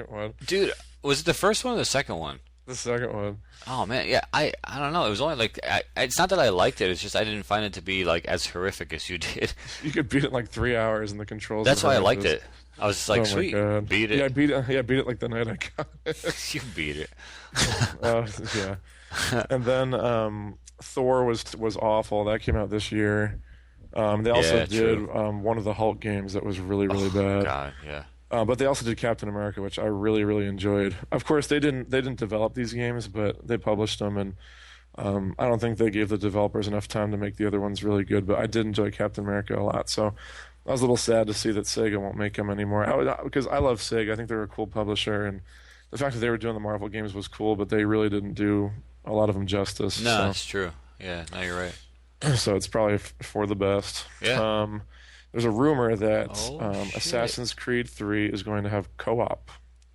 one. Dude, was it the first one or the second one? The second one. Oh man, yeah, I don't know. It was only like it's not that I liked it. It's just I didn't find it to be like as horrific as you did. You could beat it in like 3 hours, and the controls. That's why I liked it. I was just like, sweet, beat it. Yeah, I beat it. Yeah, beat it like the night I got it. You beat it. Yeah. And then Thor was awful. That came out this year. They also did one of the Hulk games that was really bad. God, yeah. But they also did Captain America, which I really enjoyed. Of course, they didn't develop these games, but they published them, and I don't think they gave the developers enough time to make the other ones really good. But I did enjoy Captain America a lot, so I was a little sad to see that Sega won't make them anymore. Because I love Sega. I think they're a cool publisher, and the fact that they were doing the Marvel games was cool, but they really didn't do a lot of them justice. No, that's true. Yeah, no, you're right. So it's probably for the best. Yeah. There's a rumor that Assassin's Creed 3 is going to have co-op.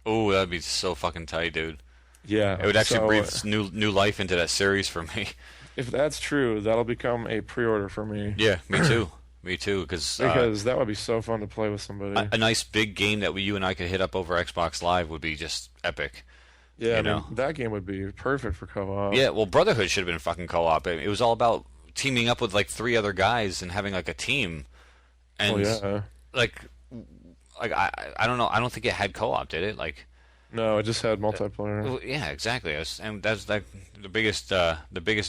Oh, that'd be so fucking tight, dude. Yeah. It would actually breathe new life into that series for me. If that's true, that'll become a pre-order for me. Yeah, me too. Me too, because that would be so fun to play with somebody. A nice big game that you and I could hit up over Xbox Live would be just epic. Yeah, I mean, that game would be perfect for co-op. Yeah, well, Brotherhood should have been fucking co-op. It was all about teaming up with like 3 other guys and having like a team. And like I don't know. I don't think it had co-op, did it? Like, no, it just had multiplayer. Yeah, exactly. And that's like the biggest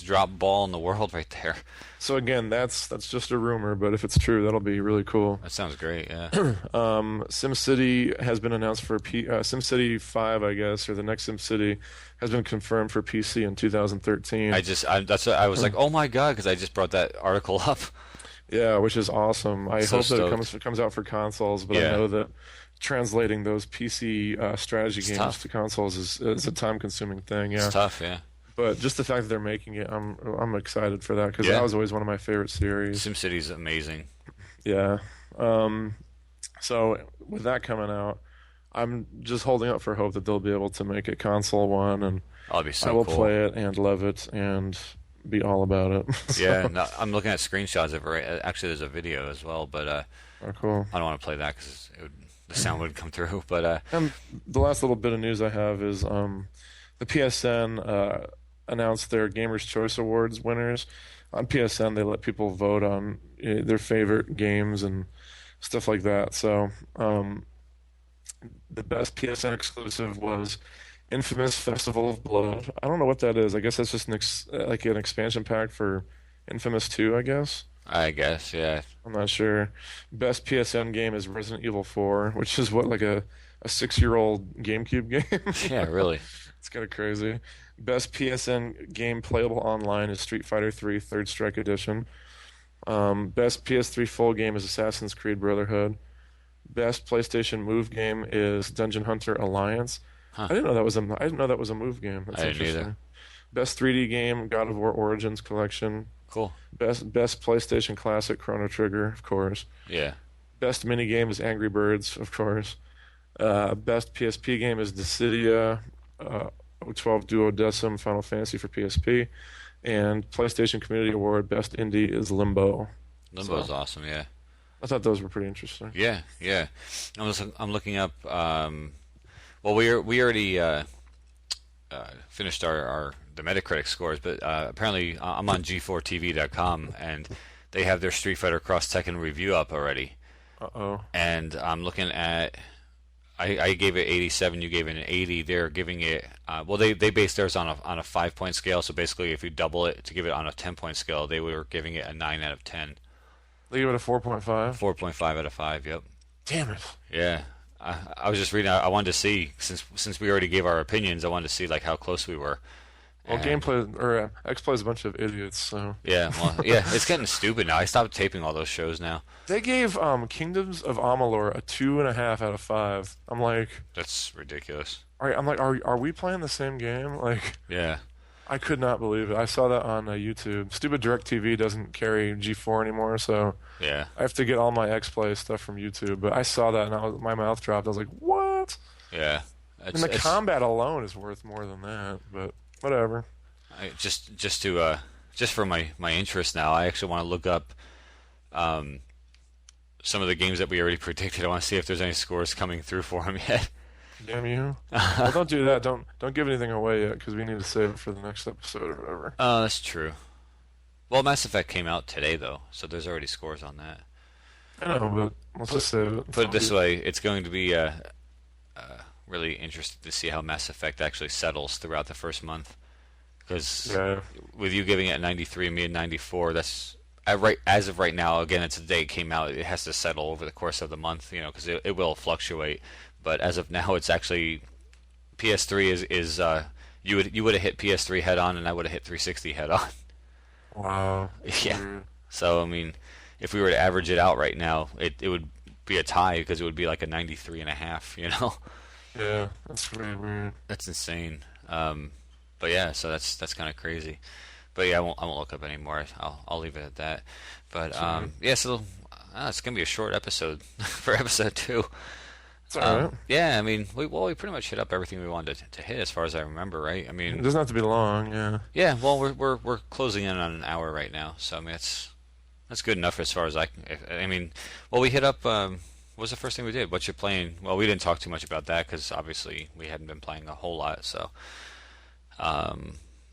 drop ball in the world right there. So again, that's just a rumor, but if it's true, that'll be really cool. That sounds great. Yeah. SimCity has been announced for SimCity 5, I guess, or the next SimCity has been confirmed for PC in 2013. I was like, oh my god, because I just brought that article up. Yeah, which is awesome. I hope that it comes out for consoles, but I know that translating those PC strategy games to consoles is a time-consuming thing. Yeah, it's tough. Yeah, But just the fact that they're making it, I'm excited for that because Yeah. that was always one of my favorite series. SimCity's amazing. Yeah. So with that coming out, I'm just holding out for hope that they'll be able to make it console one, and That'll be so I will cool. play it and love it and be all about it. So, Yeah, no, I'm looking at screenshots of it. Right, actually, there's a video as well, but oh, cool. I don't want to play that because the sound would come through. But And the last little bit of news I have is the PSN announced their Gamers' Choice Awards winners. On PSN, they let people vote on their favorite games and stuff like that. So the best PSN exclusive was Infamous Festival of Blood. I don't know what that is. I guess that's just like an expansion pack for Infamous 2, I guess. I guess, yeah. I'm not sure. Best PSN game is Resident Evil 4, which is what, like a 6-year-old GameCube game? Yeah, really. It's kind of crazy. Best PSN game playable online is Street Fighter 3 Third Strike Edition. Best PS3 full game is Assassin's Creed Brotherhood. Best PlayStation Move game is Dungeon Hunter Alliance. Huh. I didn't know that was a Move game. That's I didn't interesting. either. Best 3D game God of War Origins Collection. Cool. Best PlayStation Classic Chrono Trigger, of course. Yeah. Best mini game is Angry Birds, of course. Best PSP game is Dissidia, 012 Duodecim Final Fantasy for PSP. And PlayStation Community Award Best Indie is Limbo. Limbo's So, awesome, yeah. I thought those were pretty interesting. Yeah, yeah. I'm looking up. Well, we already finished the Metacritic scores, but apparently I'm on G4TV.com and they have their Street Fighter Cross Tekken review up already. Uh-oh. And I'm looking at. I gave it 87. You gave it an 80. They're giving it. Well, they based theirs on a 5-point scale. So basically, if you double it to give it on a 10-point scale, they were giving it a 9 out of 10. They give it a 4.5? 4.5 out of 5. Yep. Damn it. Yeah. I was just reading. I wanted to see since we already gave our opinions. I wanted to see like how close we were. Well, And- X Play's a bunch of idiots, so. Yeah. Well, yeah. It's getting stupid now. I stopped taping all those shows now. They gave Kingdoms of Amalur a 2.5 out of 5. I'm like, That's ridiculous. are we playing the same game? Like, Yeah. I could not believe it. I saw that on YouTube. Stupid DirecTV doesn't carry G4 anymore, so Yeah. I have to get all my X-Play stuff from YouTube. But I saw that and my mouth dropped. I was like, what? Yeah. And the combat alone is worth more than that, but whatever. Just for my interest now, I actually want to look up some of the games that we already predicted. I want to see if there's any scores coming through for them yet. Damn you. Well, don't do that. Don't give anything away yet because we need to save it for the next episode or whatever. Oh, that's true. Well, Mass Effect came out today though, so there's already scores on that. I know, but let's just save it. Put it this way, it's going to be really interesting to see how Mass Effect actually settles throughout the first month. Because Yeah. with you giving it 93 and me at 94, that's as of right now. Again, it's the day it came out. It has to settle over the course of the month, because it will fluctuate. But as of now, it's actually PS3 is you would have hit PS3 head on, and I would have hit 360 head on. Wow. Yeah. Weird. So I mean, if we were to average it out right now, it would be a tie because it would be like a 93.5. Yeah, that's really weird. That's insane. But yeah, so that's kind of crazy. But yeah, I won't look up anymore. I'll leave it at that. But yeah, so it's gonna be a short episode for episode 2. It's all right. Yeah, I mean, we pretty much hit up everything we wanted to hit as far as I remember, right? I It mean, doesn't have to be long. Yeah. yeah. Well, we're closing in on an hour right now, so I mean that's good enough as far as I mean, well, we hit up. What was the first thing we did? What you playing? Well, we didn't talk too much about that because obviously we hadn't been playing a whole lot. So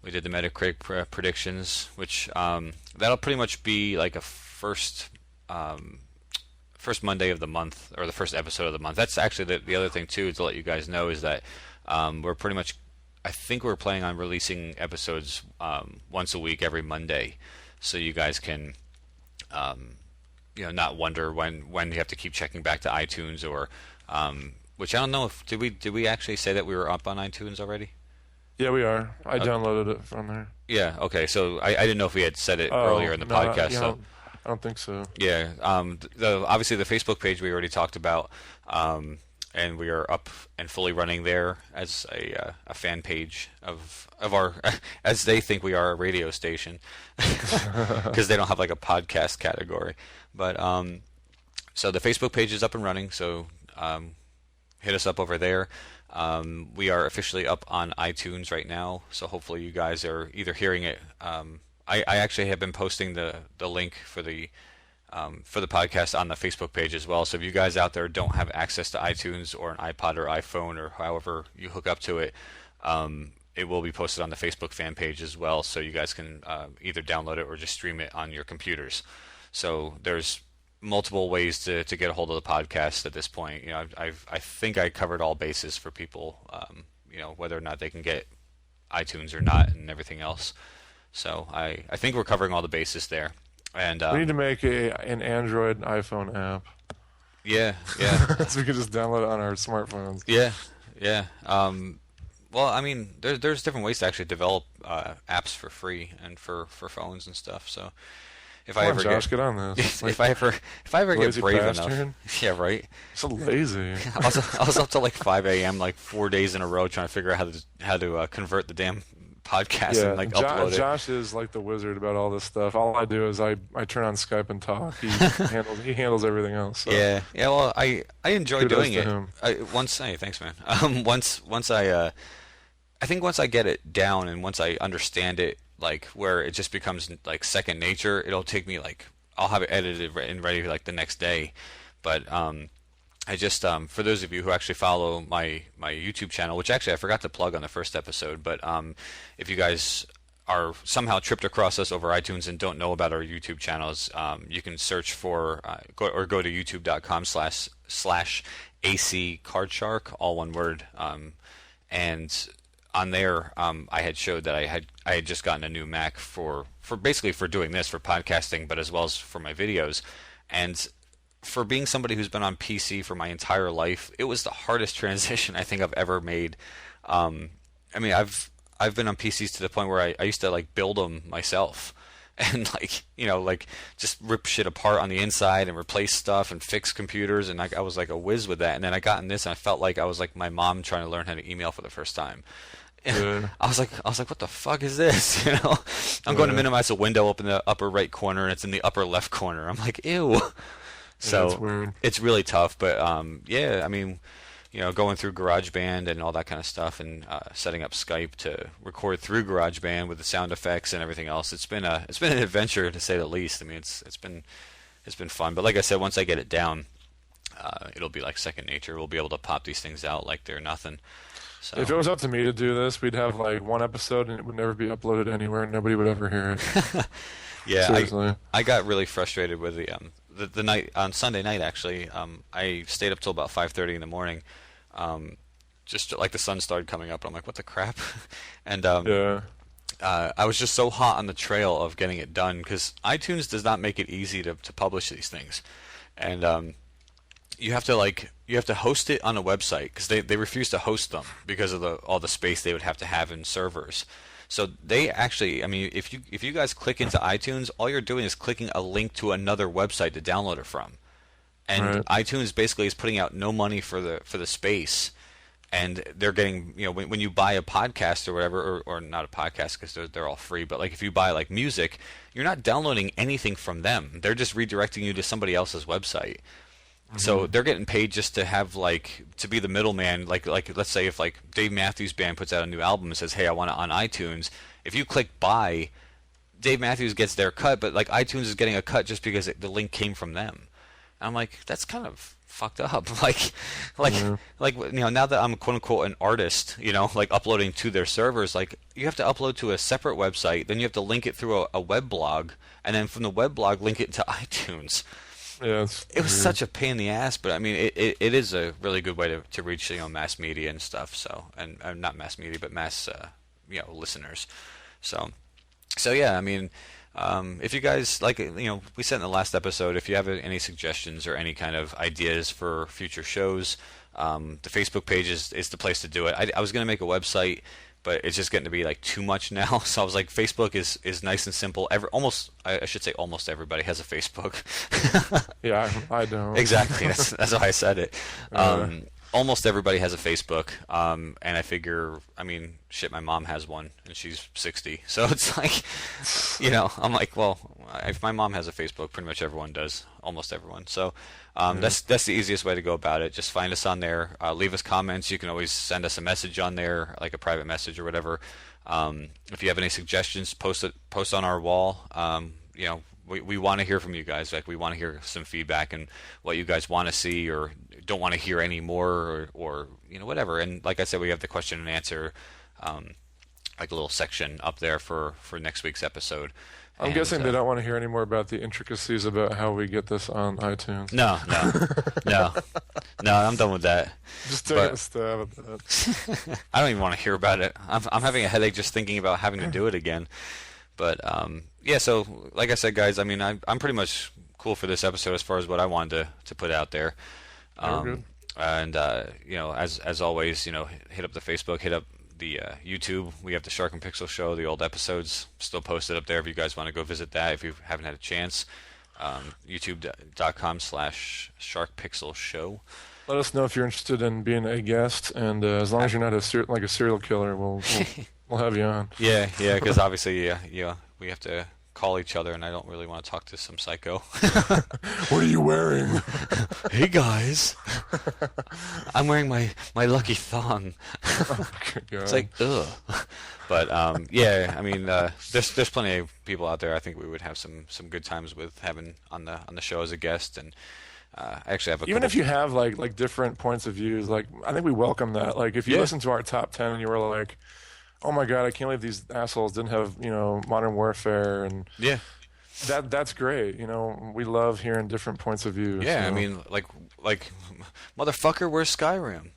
we did the Metacritic predictions, which that'll pretty much be like a first Monday of the month, or the first episode of the month. That's actually the other thing too, to let you guys know, is that we're pretty much, I think we're planning on releasing episodes once a week every Monday, so you guys can not wonder when you have to keep checking back to iTunes, or which I don't know if did we actually say that we were up on iTunes already? Yeah, we are. I downloaded it from there. Yeah. Okay. So I didn't know if we had said it earlier in the no, podcast. yeah, So I don't think so. yeah. Obviously the Facebook page we already talked about, and and we are up and fully running there as a fan page of our as they think we are a radio station because they don't have like a podcast category. But so the Facebook page is up and running. So hit us up over there. We are officially up on iTunes right now, so hopefully you guys are either hearing it. I actually have been posting the link for the podcast on the Facebook page as well. So if you guys out there don't have access to iTunes or an iPod or iPhone or however you hook up to it, it will be posted on the Facebook fan page as well. So you guys can either download it or just stream it on your computers. So there's multiple ways to get a hold of the podcast at this point. You know, I think I covered all bases for people. You know, whether or not they can get iTunes or not, and everything else. So I think we're covering all the bases there. And we need to make an Android and iPhone app. Yeah. So we can just download it on our smartphones. Yeah. Well, I mean, there's different ways to actually develop apps for free and for phones and stuff. So if I ever get on this. If I ever get brave bastard. enough, yeah, right. So lazy. I was up till like 5 a.m. like 4 days in a row trying to figure out how to convert the damn podcast and like upload it. Josh is like the wizard about all this stuff. All I do is I turn on Skype and talk. He handles everything else. So. Yeah. Well, I enjoy doing it. Hey, thanks, man. Once I think once I get it down and once I understand it, like where it just becomes like second nature, it'll take me like I'll have it edited and ready like the next day. But I just for those of you who actually follow my YouTube channel, which actually I forgot to plug on the first episode, but if you guys are somehow tripped across us over iTunes and don't know about our YouTube channels, you can search for go to youtube.com/AC Cardshark, all one word, and on there I had showed that I had just gotten a new Mac for basically for doing this, for podcasting, but as well as for my videos. And for being somebody who's been on PC for my entire life, it was the hardest transition I think I've ever made. I mean, I've been on PCs to the point where I used to like build them myself and like, you know, like just rip shit apart on the inside and replace stuff and fix computers, and I was like a whiz with that. And then I got in this and I felt like I was like my mom trying to learn how to email for the first time. I was like, what the fuck is this? You know, I'm going to minimize a window up in the upper right corner and it's in the upper left corner. I'm like, ew. So it's really tough, but yeah, I mean, you know, going through GarageBand and all that kind of stuff, and setting up Skype to record through GarageBand with the sound effects and everything else, it's been an adventure to say the least. I mean, it's been fun, but like I said, once I get it down, it'll be like second nature. We'll be able to pop these things out like they're nothing. So. If it was up to me to do this, we'd have like one episode and it would never be uploaded anywhere, and nobody would ever hear it. Yeah, seriously. I got really frustrated with the night on Sunday night. Actually, I stayed up till about 5:30 in the morning, just like the sun started coming up. And I'm like, what the crap? And I was just so hot on the trail of getting it done because iTunes does not make it easy to publish these things, and you have to host it on a website because they refuse to host them because of all the space they would have to have in servers. So they actually, I mean, if you guys click into iTunes, all you're doing is clicking a link to another website to download it from, and iTunes basically is putting out no money for the space, and they're getting, you know, when you buy a podcast or whatever, or not a podcast because they're all free, but like if you buy like music, you're not downloading anything from them. They're just redirecting you to somebody else's website. Mm-hmm. So they're getting paid just to have to be the middleman. Like let's say if like Dave Matthews Band puts out a new album and says, hey, I want it on iTunes. If you click buy, Dave Matthews gets their cut, but like iTunes is getting a cut just because the link came from them. And I'm like, that's kind of fucked up. like you know, now that I'm quote unquote an artist, you know, like uploading to their servers, like you have to upload to a separate website, then you have to link it through a web blog, and then from the web blog link it to iTunes. Yeah, it was such a pain in the ass, but I mean, it is a really good way to reach, you know, mass media and stuff. So, and not mass media, but mass you know, listeners. So yeah, I mean, if you guys like, you know, we said in the last episode, if you have any suggestions or any kind of ideas for future shows, the Facebook page is the place to do it. I was going to make a website, but it's just getting to be like too much now. So I was like, Facebook is nice and simple. I should say almost everybody has a Facebook. Yeah, I don't. Exactly. That's why I said it. almost everybody has a Facebook, and I figure, I mean, shit, my mom has one, and she's 60, so it's like, I'm like, well, if my mom has a Facebook, pretty much everyone does, almost everyone. So that's the easiest way to go about it. Just find us on there, leave us comments. You can always send us a message on there, like a private message or whatever. If you have any suggestions, post on our wall. We want to hear from you guys. Like, we want to hear some feedback and what you guys want to see or don't want to hear anymore, or whatever. And like I said, we have the question and answer, like a little section up there for next week's episode. I'm guessing they don't want to hear any more about the intricacies about how we get this on iTunes. No, I'm done with that. Just take a stab at that. I don't even want to hear about it. I'm having a headache just thinking about having to do it again. But yeah, so like I said, guys, I mean, I'm pretty much cool for this episode as far as what I wanted to put out there. Good. And as always, hit up the Facebook, hit up the YouTube. We have the Shark and Pixel Show, the old episodes still posted up there if you guys want to go visit that if you haven't had a chance. youtube.com/sharkpixelshow. Let us know if you're interested in being a guest, and as long as you're not a serial killer, we'll have you on. Yeah, because obviously, we have to call each other, and I don't really want to talk to some psycho. What are you wearing? Hey guys, I'm wearing my lucky thong. Oh, It's like, ugh. But yeah, I mean, there's plenty of people out there I think we would have some good times with having on the show as a guest. And I actually have even if you have like different points of views, like I think we welcome that. Like if you listen to our top 10 and you were like, oh my god, I can't believe these assholes didn't have Modern Warfare, and that's great. We love hearing different points of view. Yeah, so. I mean, like motherfucker, where's Skyrim?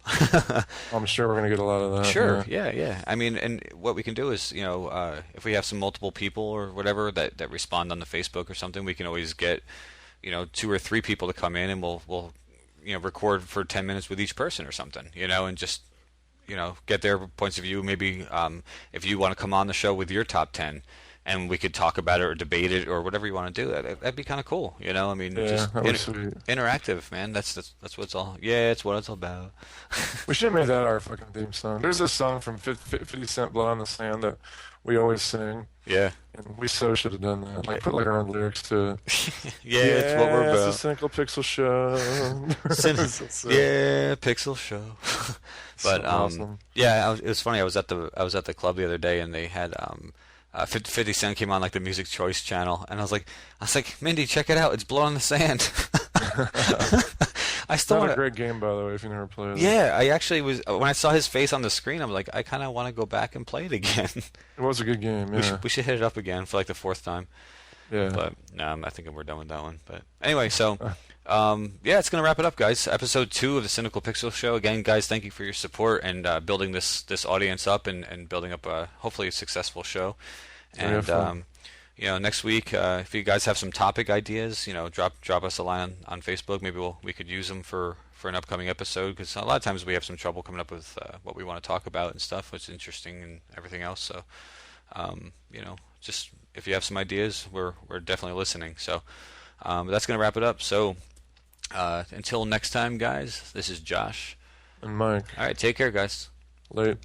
I'm sure we're gonna get a lot of that. Sure, yeah. I mean, and what we can do is, if we have some multiple people or whatever that respond on the Facebook or something, we can always get 2 or 3 people to come in, and we'll record for 10 minutes with each person or something, and just get their points of view. Maybe if you want to come on the show with your top 10, and we could talk about it or debate it or whatever you want to do, that'd be kind of cool. I mean, just interactive, man. That's what it's all. Yeah, it's what it's all about. We should have made that our fucking theme song. There's this song from 50 Cent, "Blood on the Sand," that we always sing. Yeah. And we so should have done that. Like, put our own lyrics to it. Yeah, it's what we're about. It's a Cynical Pixel Show. Yeah, Pixel Show. But awesome. Yeah, it was funny. I was at the club the other day, and they had 50 Cent came on like the Music Choice channel, and I was like, Mindy, check it out. It's Blood on the Sand. I still not a great game, by the way, if you never played it. Yeah, I actually was. When I saw his face on the screen, I'm like, I kind of want to go back and play it again. It was a good game. Yeah. We should hit it up again for like the 4th time. Yeah. But I think we're done with that one. But anyway, so yeah, it's gonna wrap it up, guys. Episode 2 of the Cynical Pixel Show. Again, guys, thank you for your support and building this audience up and building up hopefully a successful show. And next week, if you guys have some topic ideas, drop us a line on Facebook. Maybe we could use them for an upcoming episode, because a lot of times we have some trouble coming up with what we want to talk about and stuff, what's interesting and everything else. So, just if you have some ideas, we're definitely listening. So, that's gonna wrap it up. So, until next time, guys, this is Josh and Mike. All right, take care, guys. Late.